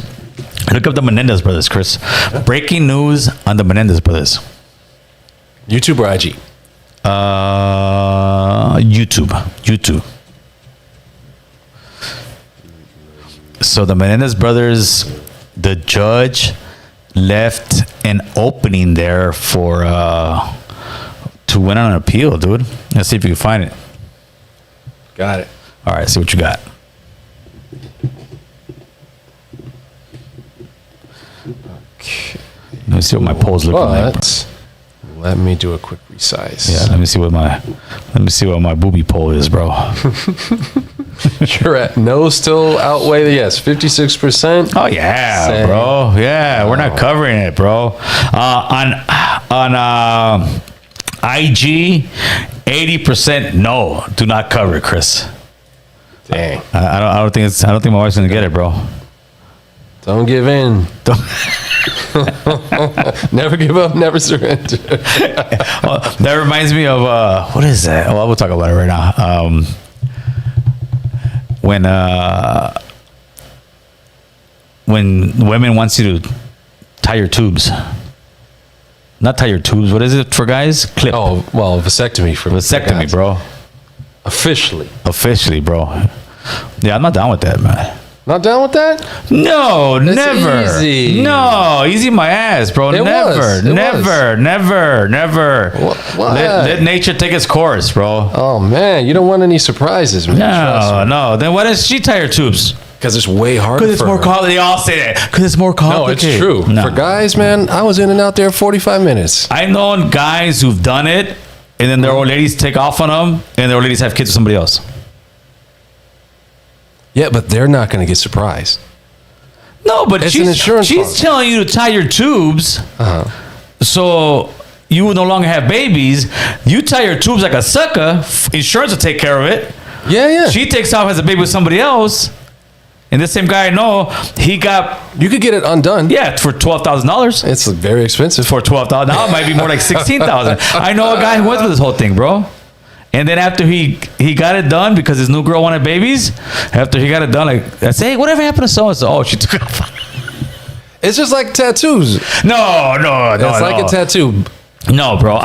Look up the Menendez brothers, Chris. Breaking news on the Menendez brothers. YouTube or IG? YouTube. So the Menendez brothers, the judge left an opening there for to win on an appeal, dude. Let's see if you can find it. Got it. All right, see what you got. Okay. Let me see what my polls look like. Let me do a quick resize. Yeah, let me see what my boobie poll is, bro. You're at no still outweigh the yes, 56%. Oh yeah, Same. bro. Yeah, we're not covering it, bro. On IG, 80% no, do not cover it, Chris. Dang. I don't think my wife's gonna get it, bro. Don't give in. Never give up, never surrender. That reminds me of what is that? Well, we'll talk about it right now. When women wants you to tie your tubes. Not tie your tubes. What is it for guys? Clip. Oh, well, vasectomy for vasectomy, bro. Officially, bro. Yeah, I'm not down with that, man. Not down with that? No, That's never. Easy. No, easy my ass, bro. Never. What? Let nature take its course, bro. Oh man, you don't want any surprises, man. No. Then why does she tie her tubes? Because it's way harder. Because it's more complicated. They all say that. Because it's more complicated. No, it's true. No. For guys, man, I was in and out there 45 minutes. I've known guys who've done it, and then their old ladies take off on them, and their old ladies have kids with somebody else. Yeah, but they're not going to get surprised. No, but she's telling you to tie your tubes, so you will no longer have babies. You tie your tubes like a sucker. Insurance will take care of it. Yeah. She takes off, has a baby with somebody else, and this same guy I know, you could get it undone. Yeah, for $12,000. It's very expensive for $12,000. Now it might be more like $16,000. I know a guy who went through this whole thing, bro. And then after he got it done because his new girl wanted babies, after he got it done, like, I say, hey, whatever happened to so-and-so? Oh, she took off. It's just like tattoos. No. It's like a tattoo. No, bro.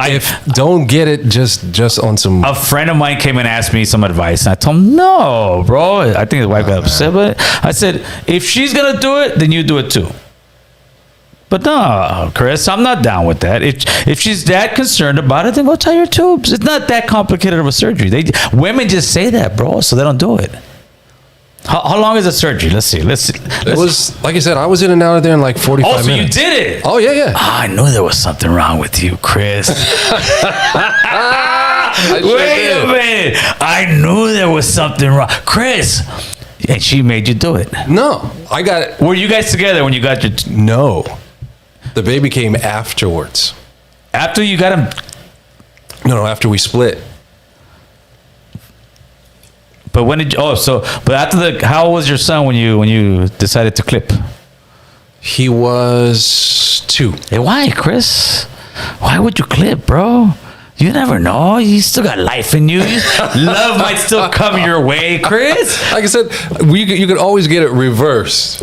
Don't get it just on some. A friend of mine came and asked me some advice, and I told him, no, bro. I think his wife got upset, but I said, if she's going to do it, then you do it too. But no, Chris, I'm not down with that. If she's that concerned about it, then go tie your tubes. It's not that complicated of a surgery. Women just say that, bro, so they don't do it. How long is a surgery? Let's see. It was, like I said, I was in and out of there in like 45 minutes. Oh, so you did it? Oh, yeah. I knew there was something wrong with you, Chris. Wait a minute. I knew there was something wrong. Chris. And she made you do it. No, I got it. Were you guys together when you got your... No. The baby came afterwards. After you got him? No, after we split. But when did you, but after how old was your son when you decided to clip? He was 2. Hey, why, Chris? Why would you clip, bro? You never know. You still got life in you. Love might still come your way, Chris. Like I said, you could always get it reversed.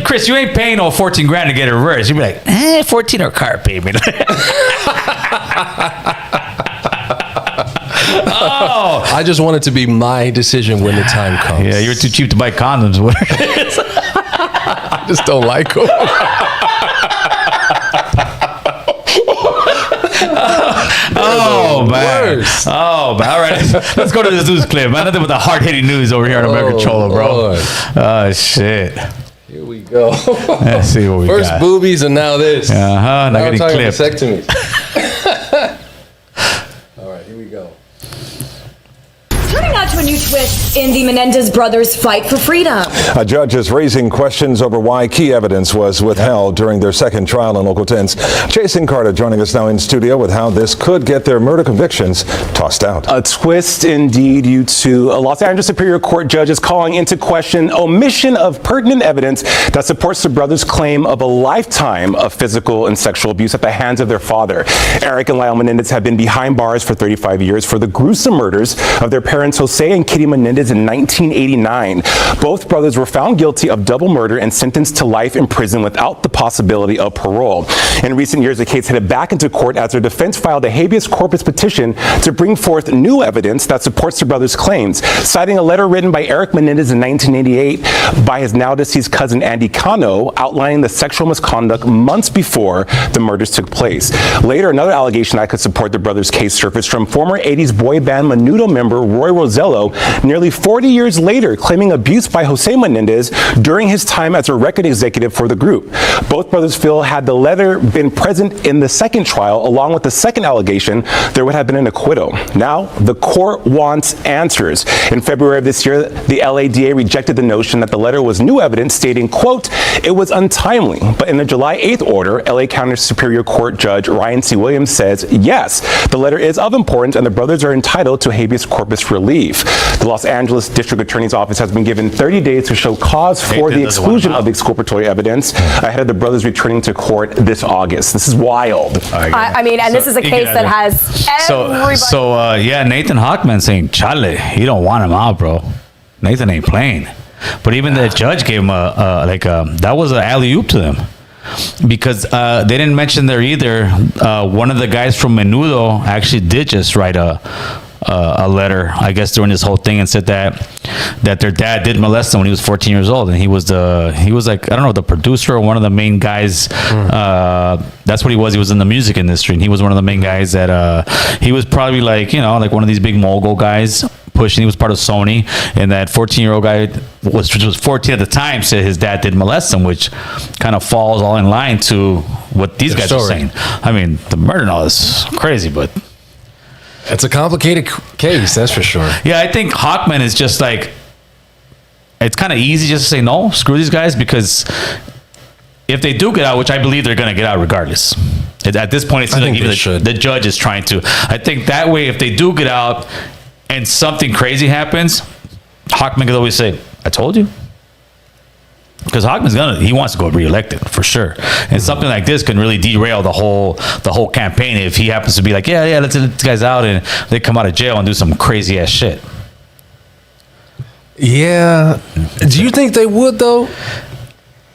Chris, you ain't paying no $14,000 to get it reversed. You'd be like, 14 or car payment. Oh, I just want it to be my decision when the time comes. Yeah, you're too cheap to buy condoms. I just don't like them. Oh, man. Worse. Oh, man. All right. Let's go to this news clip, man. Nothing but the hard-hitting news over here on American Cholo, bro. Lord. Oh, shit. Here we go. Let's see what we got. First boobies and now this. Now getting clipped. Vasectomies. All right, here we go. Turning out to a new twist in the Menendez brothers' fight for freedom. A judge is raising questions over why key evidence was withheld during their second trial in Local 10's Jason Carter joining us now in studio with how this could get their murder convictions tossed out. A twist indeed, due to a Los Angeles Superior Court judge is calling into question omission of pertinent evidence that supports the brothers' claim of a lifetime of physical and sexual abuse at the hands of their father. Eric and Lyle Menendez have been behind bars for 35 years for the gruesome murders of their parents Jose and Kitty Menendez in 1989. Both brothers were found guilty of double murder and sentenced to life in prison without the possibility of parole. In recent years, the case headed back into court as their defense filed a habeas corpus petition to bring forth new evidence that supports the brothers' claims, citing a letter written by Eric Menendez in 1988 by his now deceased cousin Andy Cano outlining the sexual misconduct months before the murders took place. Later, another allegation that could support the brothers' case surfaced from former 80s boy band Manudo member Roy Rosello nearly 40 years later, claiming abuse by Jose Menendez during his time as a record executive for the group. Both brothers feel had the letter been present in the second trial, along with the second allegation, there would have been an acquittal. Now, the court wants answers. In February of this year, the LADA rejected the notion that the letter was new evidence, stating, quote, it was untimely. But in the July 8th order, LA County Superior Court Judge Ryan C. Williams says, yes, the letter is of importance and the brothers are entitled to habeas corpus relief. The Los Angeles District Attorney's Office has been given 30 days to show cause for the exclusion of exculpatory evidence ahead of the brothers returning to court this August. This is wild. I mean, and this is a case that has everybody. Yeah, Nathan Hochman saying, Chale, you don't want him out, bro. Nathan ain't playing. But even the judge gave him that was an alley-oop to them. Because they didn't mention there either. One of the guys from Menudo actually did just write a letter, I guess, during this whole thing, and said that their dad did molest him when he was 14 years old, and he was like, I don't know, the producer or one of the main guys. That's what he was. He was in the music industry, and he was one of the main guys that he was probably like one of these big mogul guys pushing. He was part of Sony, and that 14-year-old guy was 14 at the time said his dad did molest him, which kind of falls all in line to what these guys are saying. I mean, the murder and all is crazy, but it's a complicated case, that's for sure. Yeah, I think Hochman is just like, it's kind of easy just to say no, screw these guys, because if they do get out, which I believe they're going to get out regardless. At this point, it seems like even the judge is trying to. I think that way, if they do get out and something crazy happens, Hochman could always say, I told you. Because Hochman's he wants to go reelected for sure, and something like this can really derail the whole campaign if he happens to be like, yeah, let's let these guys out, and they come out of jail and do some crazy ass shit. Yeah, do you think they would though?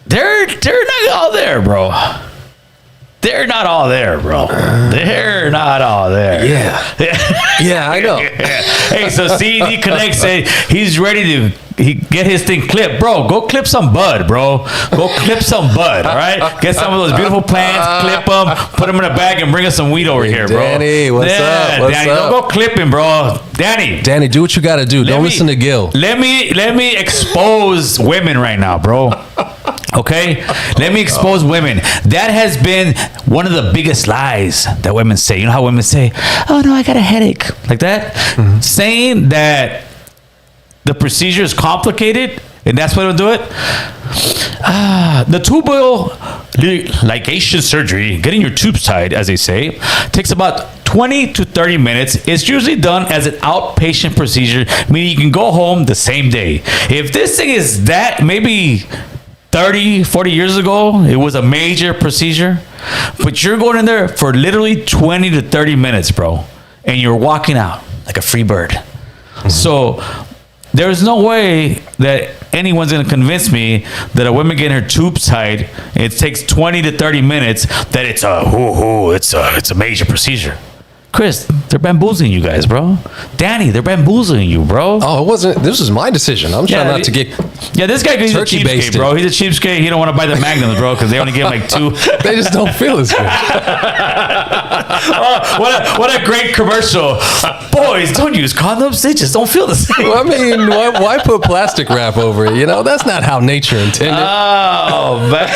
They're not all there, bro. They're not all there, bro. They're not all there. Yeah, I know. Hey, so CD Connect said he's ready to get his thing clipped. Bro, go clip some bud, bro. Go clip some bud, all right? Get some of those beautiful plants, clip them, put them in a bag, and bring us some weed over here, bro. Danny, what's up? Danny, don't go clipping, bro. Danny, do what you got to do. Don't listen to Gil. Let me expose women right now, bro. Okay? Let me expose women. That has been one of the biggest lies that women say. You know how women say, oh, no, I got a headache. Like that? Mm-hmm. Saying that the procedure is complicated and that's why they don't do it. The tubal ligation surgery, getting your tubes tied, as they say, takes about 20 to 30 minutes. It's usually done as an outpatient procedure, meaning you can go home the same day. If this thing is that, maybe 30, 40 years ago, it was a major procedure, but you're going in there for literally 20 to 30 minutes, bro, and you're walking out like a free bird. Mm-hmm. So there's no way that anyone's going to convince me that a woman getting her tubes tied, it takes 20 to 30 minutes, that it's a major procedure. Chris, they're bamboozling you guys, bro. Danny, they're bamboozling you, bro. Oh, it wasn't. This was my decision. I'm trying not to get. Yeah, this guy, he's a cheapskate, bro. He's a cheapskate. He don't want to buy the Magnums, bro, because they only give like 2. They just don't feel as good. Oh, what a great commercial. Boys, don't use condoms. They just don't feel the same. Well, I mean, why put plastic wrap over it? You know, that's not how nature intended. Oh, man.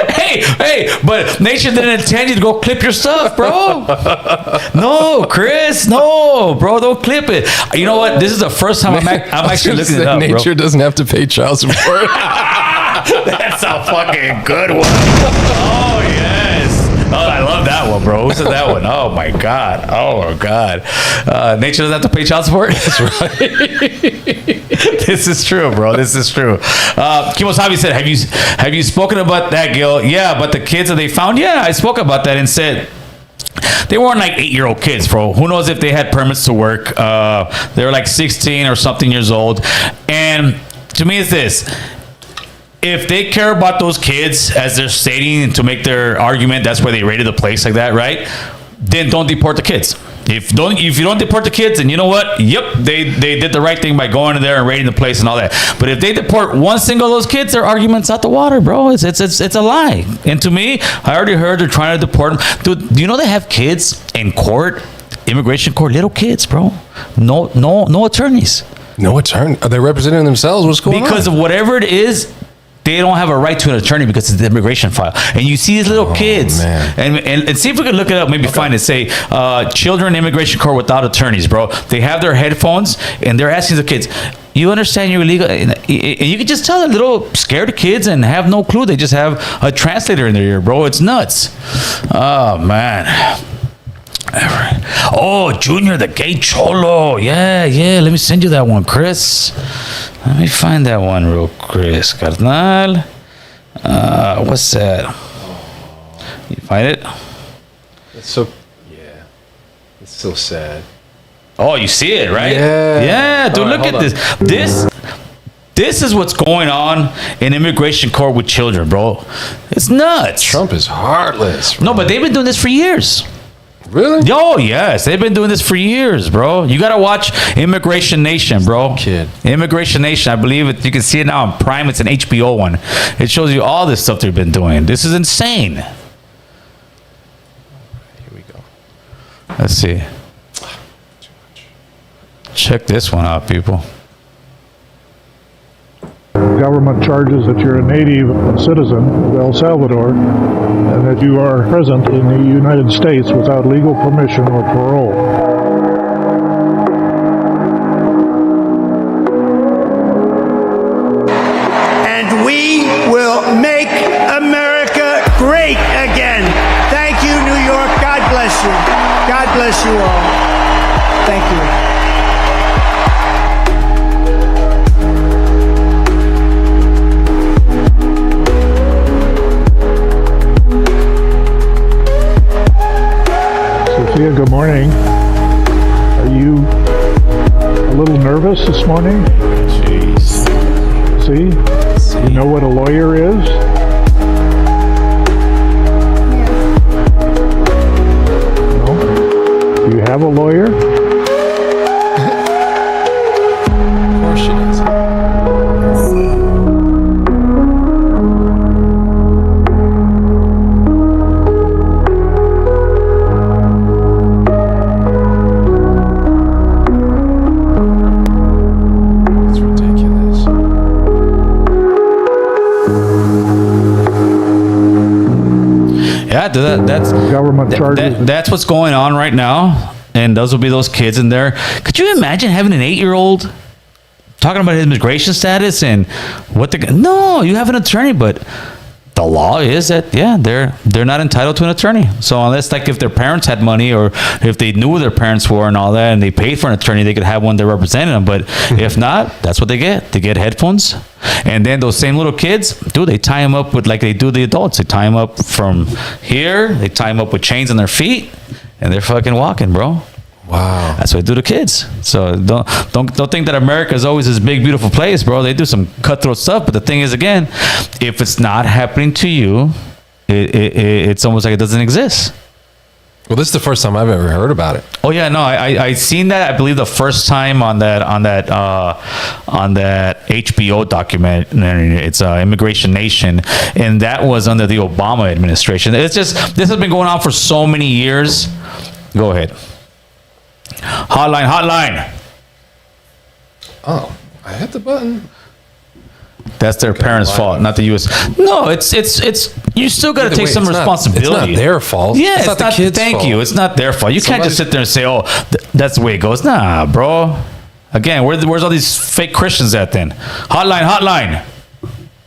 Hey, Hey, but nature didn't intend you to go clip your stuff, bro. No, Chris, no, bro, don't clip it. You know what? This is the first time I'm actually looking it up, bro. Nature doesn't have to pay child support. That's a fucking good one. Oh, yes. Oh, I love that one, bro. Who said that one? Oh, my God. Nature doesn't have to pay child support? That's right. This is true, bro. This is true. Kimosabi said, have you spoken about that, Gil? Yeah, but the kids that they found? Yeah, I spoke about that and said, they weren't like 8-year-old kids, bro. Who knows if they had permits to work? They were like 16 or something years old. And to me, it's this. If they care about those kids as they're stating to make their argument, that's why they raided the place like that, right? Then don't deport the kids. If you don't deport the kids, then you know what? Yep, they did the right thing by going in there and raiding the place and all that. But if they deport one single of those kids, their argument's out the water, bro. It's a lie. And to me, I already heard they're trying to deport them. Dude, do you know they have kids in court, immigration court, little kids, bro? No attorneys. No attorney? Are they representing themselves? What's going on? Because of whatever it is, they don't have a right to an attorney because it's the immigration file. And you see these little kids. And see if we can look it up, maybe find it. Say, children immigration court without attorneys, bro. They have their headphones and they're asking the kids, you understand you're illegal? And you can just tell the little scared kids and have no clue. They just have a translator in their ear, bro. It's nuts. Oh, man. Oh, Junior, the gay cholo. Yeah. Let me send you that one, Chris. Let me find that one real quick, carnal. What's that? You find it? It's so sad. Oh, you see it, right? Yeah. Dude, look at this. This is what's going on in immigration court with children, bro. It's nuts. Trump is heartless, bro. No, but they've been doing this for years. Really? Oh, yes. They've been doing this for years, bro. You got to watch Immigration Nation, bro. Immigration Nation. I believe it. You can see it now on Prime. It's an HBO one. It shows you all this stuff they've been doing. This is insane. Here we go. Let's see. Check this one out, people. Government charges that you're a native citizen of El Salvador and that you are present in the United States without legal permission or parole. And we will make America great again. Thank you, New York. God bless you. God bless you all. Thank you. Sophia, good morning. Are you a little nervous this morning? Jeez. See? You know what a lawyer is? No? Do you have a lawyer? Of course she does. Yeah, that's government charges. That's what's going on right now, and those will be those kids in there. Could you imagine having an 8-year-old talking about his immigration status and what the? No, you have an attorney, but the law is that they're not entitled to an attorney. So unless like if their parents had money or if they knew who their parents were and all that, and they paid for an attorney, they could have one that represented them. But if not, that's what they get. They get headphones. And then those same little kids, dude, they tie them up with like they do the adults. They tie them up from here. They tie them up with chains on their feet, and they're fucking walking, bro. Wow. That's what they do to kids. So don't think that America is always this big, beautiful place, bro. They do some cutthroat stuff. But the thing is, again, if it's not happening to you, it's almost like it doesn't exist. Well, this is the first time I've ever heard about it. Oh yeah, no, I seen that. I believe the first time on that HBO documentary. It's Immigration Nation, and that was under the Obama administration. It's just this has been going on for so many years. Go ahead. Hotline. Oh, I hit the button. That's their parents' fault, not the U.S. No, it's you still got to take some responsibility. It's not their fault. Yeah, it's not the kids' Thank fault. you. It's not their fault. You can't just sit there and say, "Oh, that's the way it goes." Nah, bro. Again, where's all these fake Christians at then? Hotline.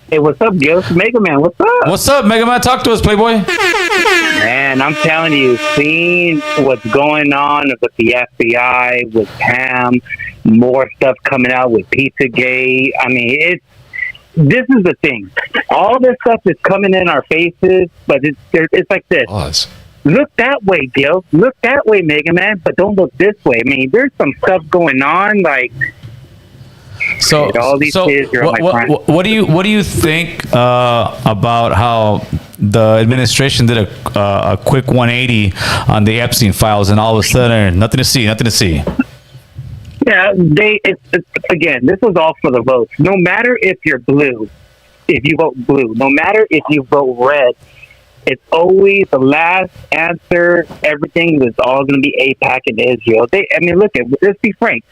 Hey, what's up, Gil? Mega Man, what's up? What's up, Mega Man? Talk to us, Playboy. Man, I'm telling you, seeing what's going on with the FBI, with Pam, more stuff coming out with Pizzagate. I mean, this is the thing. All this stuff is coming in our faces, but it's like this. Pause. Look that way, Gil. Look that way, Mega Man, but don't look this way. I mean, there's some stuff going on, like... So, all these kids are what do you think about how the administration did a quick 180 on the Epstein files, and all of a sudden nothing to see? Yeah, again, this was all for the votes. No matter if you're blue, if you vote blue, no matter if you vote red, it's always the last answer. Everything is all going to be AIPAC and Israel. Let's be frank.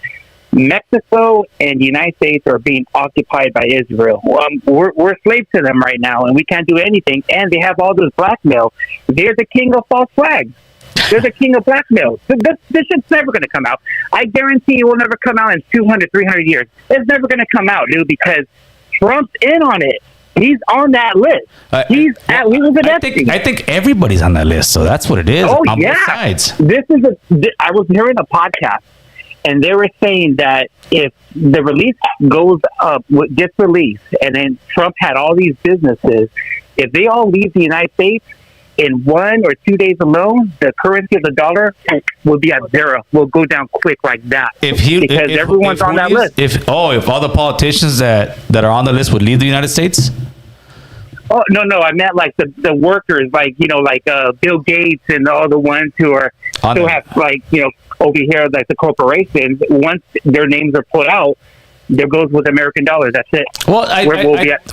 Mexico and the United States are being occupied by Israel. We're slaves to them right now, and we can't do anything. And they have all this blackmail. They're the king of false flags. They're the king of blackmail. This shit's never going to come out. I guarantee it will never come out in 200, 300 years. It's never going to come out, dude, because Trump's in on it. He's on that list. He was an Epstein. I think everybody's on that list, so that's what it is. On both sides. I was hearing a podcast, and they were saying that if the release gets released, and then Trump had all these businesses, if they all leave the United States, in 1 or 2 days alone, the currency of the dollar will be at zero. Will go down quick like that. Because everyone's on that list. If all the politicians that are on the list would leave the United States? Oh no! I meant like the workers, like Bill Gates and all the ones who are still have over here, like the corporations. Once their names are put out, there goes with American dollars. That's it. Well,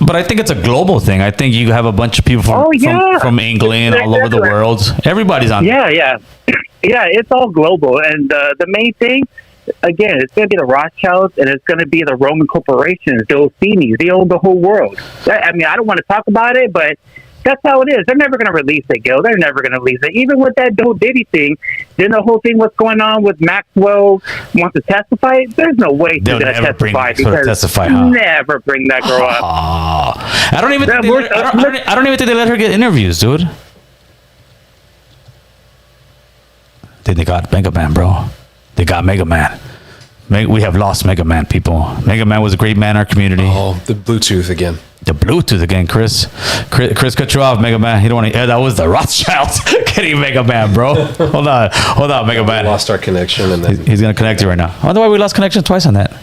but I think it's a global thing. I think you have a bunch of people from England, all over the world. Everybody's on. Yeah. It's all global, and the main thing, again, it's going to be the Rothschilds, and it's going to be the Roman corporations, the Orsini's. They own the whole world. I don't want to talk about it, but that's how it is. They're never going to release it, Gil. They're never going to release it. Even with that Joe Diddy thing, then the whole thing, what's going on with Maxwell wants to testify, there's no way she's going to testify. Never bring that girl up. I don't even think they let her get interviews, dude. They got Mega Man, bro. They got Mega Man. We have lost Mega Man, people. Mega Man was a great man in our community. Oh, the Bluetooth again. The Bluetooth again, Chris. Chris cut you off, Mega Man. You don't want to. That was the Rothschilds getting Mega Man, bro. Hold on, Mega Man. We lost our connection, and then he's gonna connect you right now. Otherwise, we lost connection twice on that.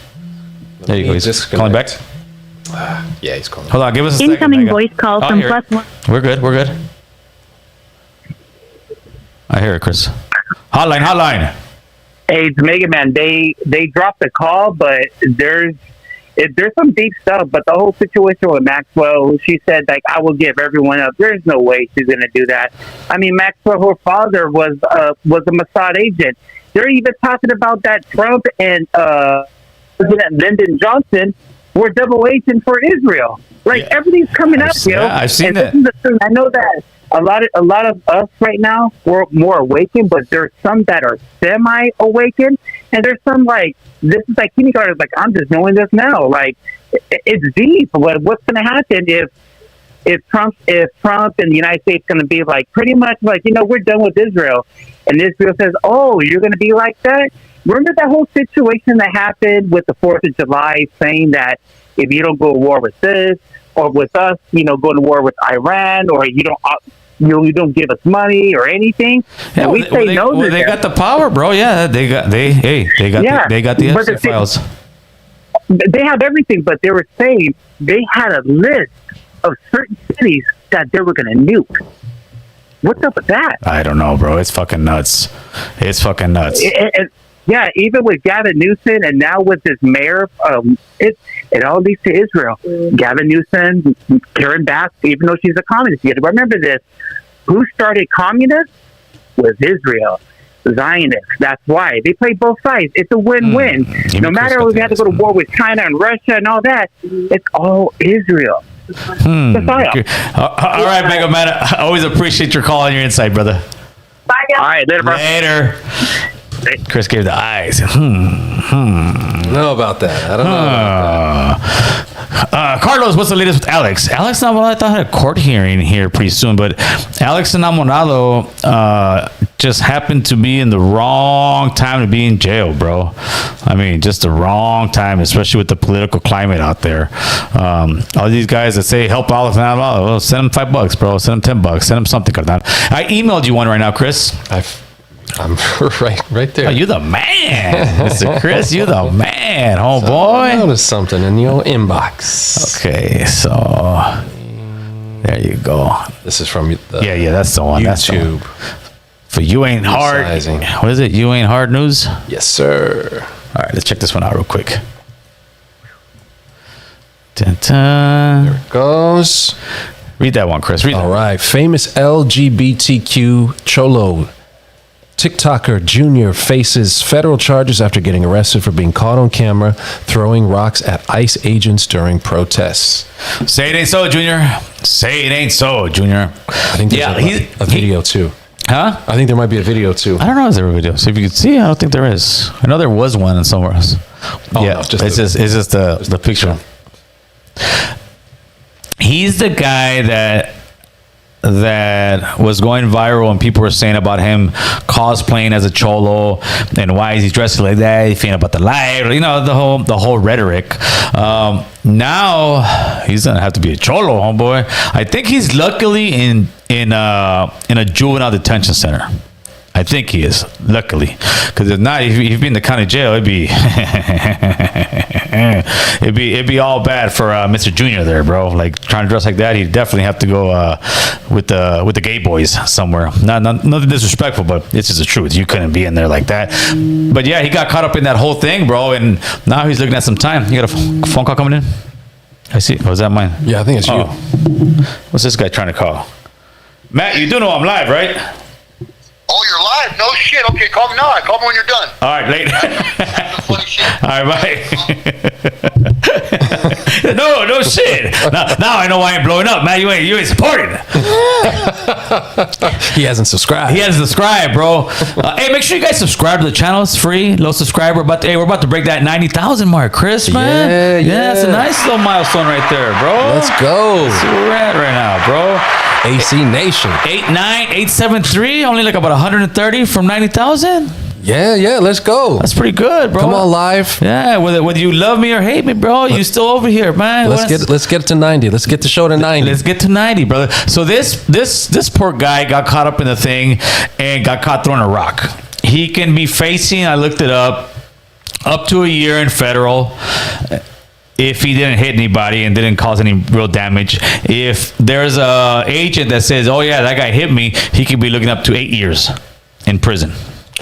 There you go. He's just calling back. Yeah, he's calling. Hold on, give us a second. Incoming voice call from +1. We're good. I hear it, Chris. Hotline. Hey, it's Mega Man. They dropped the call, but there's some deep stuff. But the whole situation with Maxwell, she said, I will give everyone up. There's no way she's going to do that. I mean, Maxwell, her father was a Mossad agent. They're even talking about that Trump and President Lyndon Johnson were double agents for Israel. Everything's coming up, you know. Yeah, I've seen that. This is the thing. I know that a lot of us right now, we're more awakened, but there's some that are semi-awakened, and there's some this is like kindergarten. I'm just knowing this now. It's deep. What's going to happen if Trump and the United States going to be pretty much we're done with Israel, and Israel says, oh, you're going to be like that? Remember that whole situation that happened with the 4th of July, saying that if you don't go to war with this or with us, go to war with Iran, or you don't give us money or anything. Yeah, and we say no to them. They got the power, bro. Yeah, they got the Epstein files. They have everything, but they were saying they had a list of certain cities that they were going to nuke. What's up with that? I don't know, bro. It's fucking nuts. Yeah, even with Gavin Newsom, and now with this mayor, it all leads to Israel. Gavin Newsom, Karen Bass, even though she's a communist, you got to remember this. Who started communists was Israel. Zionists. That's why they play both sides. It's a win-win. No matter if we have to go to war with China and Russia and all that, it's all Israel. All right, Mega Man. I always appreciate your call and your insight, brother. Bye, guys. All right, later, bro. Later. Chris gave the eyes. I don't know about that. I don't know about that. Carlos, what's the latest with Alex? Alex Enamorado, I thought had a court hearing here pretty soon, but Alex Enamorado just happened to be in the wrong time to be in jail, bro. I mean, just the wrong time, especially with the political climate out there. All these guys that say help Alex Enamorado, well, send him $5, bro. Send him $10. Send him something, carnal. I emailed you one right now, Chris. I'm right there. Oh, you the man, Mr. Chris. You the man, oh boy. I noticed something in your inbox. Okay, so there you go. This is from the yeah, that's the one. YouTube. That's the one. For You Ain't Hard. What is it? You Ain't Hard News? Yes, sir. All right, let's check this one out real quick. Dun-dun. There it goes. Read that one, Chris. Read All right. Famous LGBTQ Cholo TikToker Junior faces federal charges after getting arrested for being caught on camera throwing rocks at ICE agents during protests. Say it ain't so, Junior. Say it ain't so, Junior. I think there's a video too. Huh? I think there might be a video too. I don't know if there's a video. So if you can see, I don't think there is. I know there was one somewhere else. Oh, yeah, no, it's just the picture. He's the guy that was going viral and people were saying about him cosplaying as a cholo and why is he dressed like that, he's feeling about the life, you know, the whole rhetoric. Now he's gonna have to be a cholo, homeboy. I think he's luckily in a juvenile detention center. I think he is, luckily, because if not, if he'd be in the county jail, it'd be all bad for Mr. Junior there, bro. Like trying to dress like that, he'd definitely have to go with the gay boys somewhere. Nothing disrespectful, but it's just the truth. You couldn't be in there like that. But yeah, he got caught up in that whole thing, bro, and now he's looking at some time. You got a phone call coming in? I see. Oh, is that mine? Yeah, I think it's you. What's this guy trying to call? Matt, you do know I'm live, right? Oh, you're live? No shit. Okay, call me now. Call me when you're done. All right, later. All right, bye. No shit. Now I know why I'm blowing up, man. You ain't supporting. He hasn't subscribed. He hasn't subscribed, bro. Hey, make sure you guys subscribe to the channel. It's free. Low subscriber. But we're about to break that 90,000 mark, Chris, man. Yeah, it's a nice little milestone right there, bro. Let's go. That's where we're at right now, bro. AC Nation. 89873, only like about 130 from 90,000. Yeah, let's go. That's pretty good, bro. Come on, live. Yeah, whether you love me or hate me, bro, you still over here, man. Let's get to 90. Let's get the show to 90. Let's get to 90, brother. So this poor guy got caught up in the thing and got caught throwing a rock. He can be facing, I looked it up to a year in federal. If he didn't hit anybody and didn't cause any real damage. If there's a agent that says, oh yeah, that guy hit me, he could be looking up to 8 years in prison.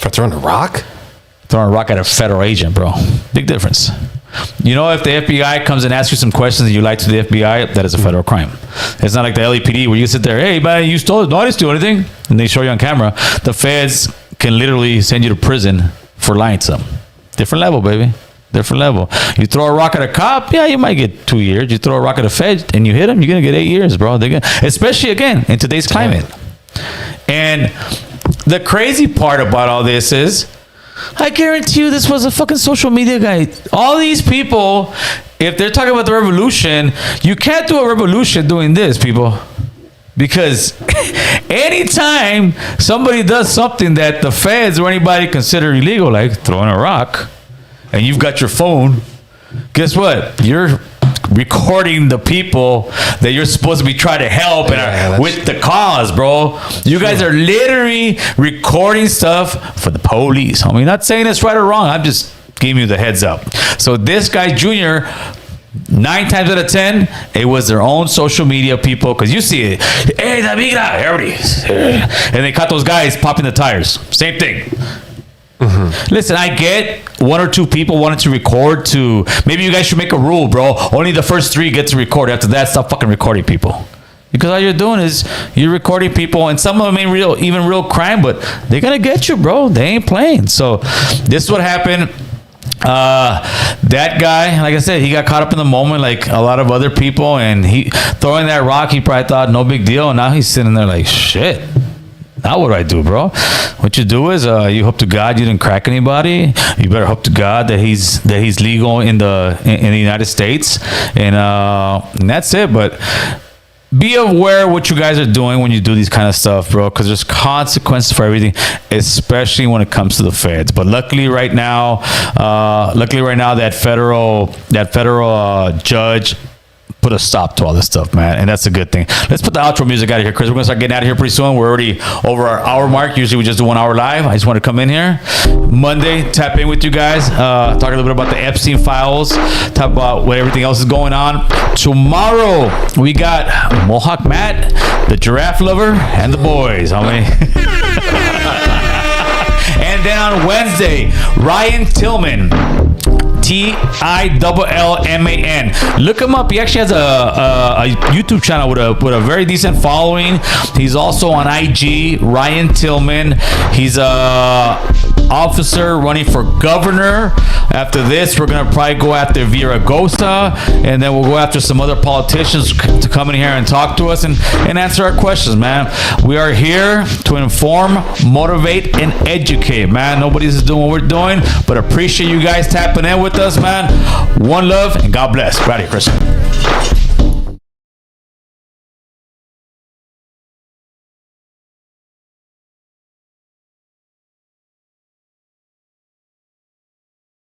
For throwing a rock? Throwing a rock at a federal agent, bro. Big difference. You know, if the FBI comes and asks you some questions that you like to the FBI, that is a federal crime. It's not like the LAPD where you sit there, hey man, you stole it. No, I didn't steal anything. And they show you on camera. The feds can literally send you to prison for lying to them. Different level, baby. Different level. You throw a rock at a cop, yeah, you might get 2 years. You throw a rock at a fed and you hit him, you're gonna get 8 years, bro. Especially again in today's climate. And the crazy part about all this is, I guarantee you, this was a fucking social media guy. All these people, if they're talking about the revolution, you can't do a revolution doing this, people. Because anytime somebody does something that the feds or anybody consider illegal, like throwing a rock, and you've got your phone, guess what? You're recording the people that you're supposed to be trying to help and with the cause, bro. You guys are literally recording stuff for the police. I mean, not saying it's right or wrong. I'm just giving you the heads up. So this guy, Junior, 9 times out of 10, it was their own social media people. Because you see it. Hey, la migra. Everybody. And they caught those guys popping the tires. Same thing. Mm-hmm. Listen, I get 1 or 2 people wanted to record to. Maybe you guys should make a rule, bro. Only the first 3 get to record. After that, stop fucking recording people. Because all you're doing is you're recording people, and some of them ain't even real crime, but they're gonna get you, bro. They ain't playing. So this is what happened. That guy, like I said, he got caught up in the moment like a lot of other people, and he throwing that rock, he probably thought no big deal, and now he's sitting there like, shit, now what do I do, bro? What you do is you hope to God you didn't crack anybody. You better hope to God that he's legal in the United States, and that's it. But be aware what you guys are doing when you do these kind of stuff, bro, because there's consequences for everything, especially when it comes to the feds. But luckily right now that federal judge put a stop to all this stuff, man, and that's a good thing. Let's put the outro music out of here, Chris. We're gonna start getting out of here pretty soon. We're already over our hour mark. Usually we just do 1 hour live. I just want to come in here Monday, tap in with you guys, talk a little bit about the Epstein files, talk about what everything else is going on. Tomorrow we got Mohawk Matt, the giraffe lover, and the boys, homie. And then on Wednesday, Ryan Tillman, Tillman. Look him up. He actually has a YouTube channel with a very decent following. He's also on IG, Ryan Tillman. He's a officer running for governor. After this, we're gonna probably go after Villaraigosa, and then we'll go after some other politicians to come in here and talk to us and answer our questions, man. We are here to inform, motivate, and educate, man. Nobody's doing what we're doing, but appreciate you guys tapping in with us, man. One love and God bless. Right here, Chris.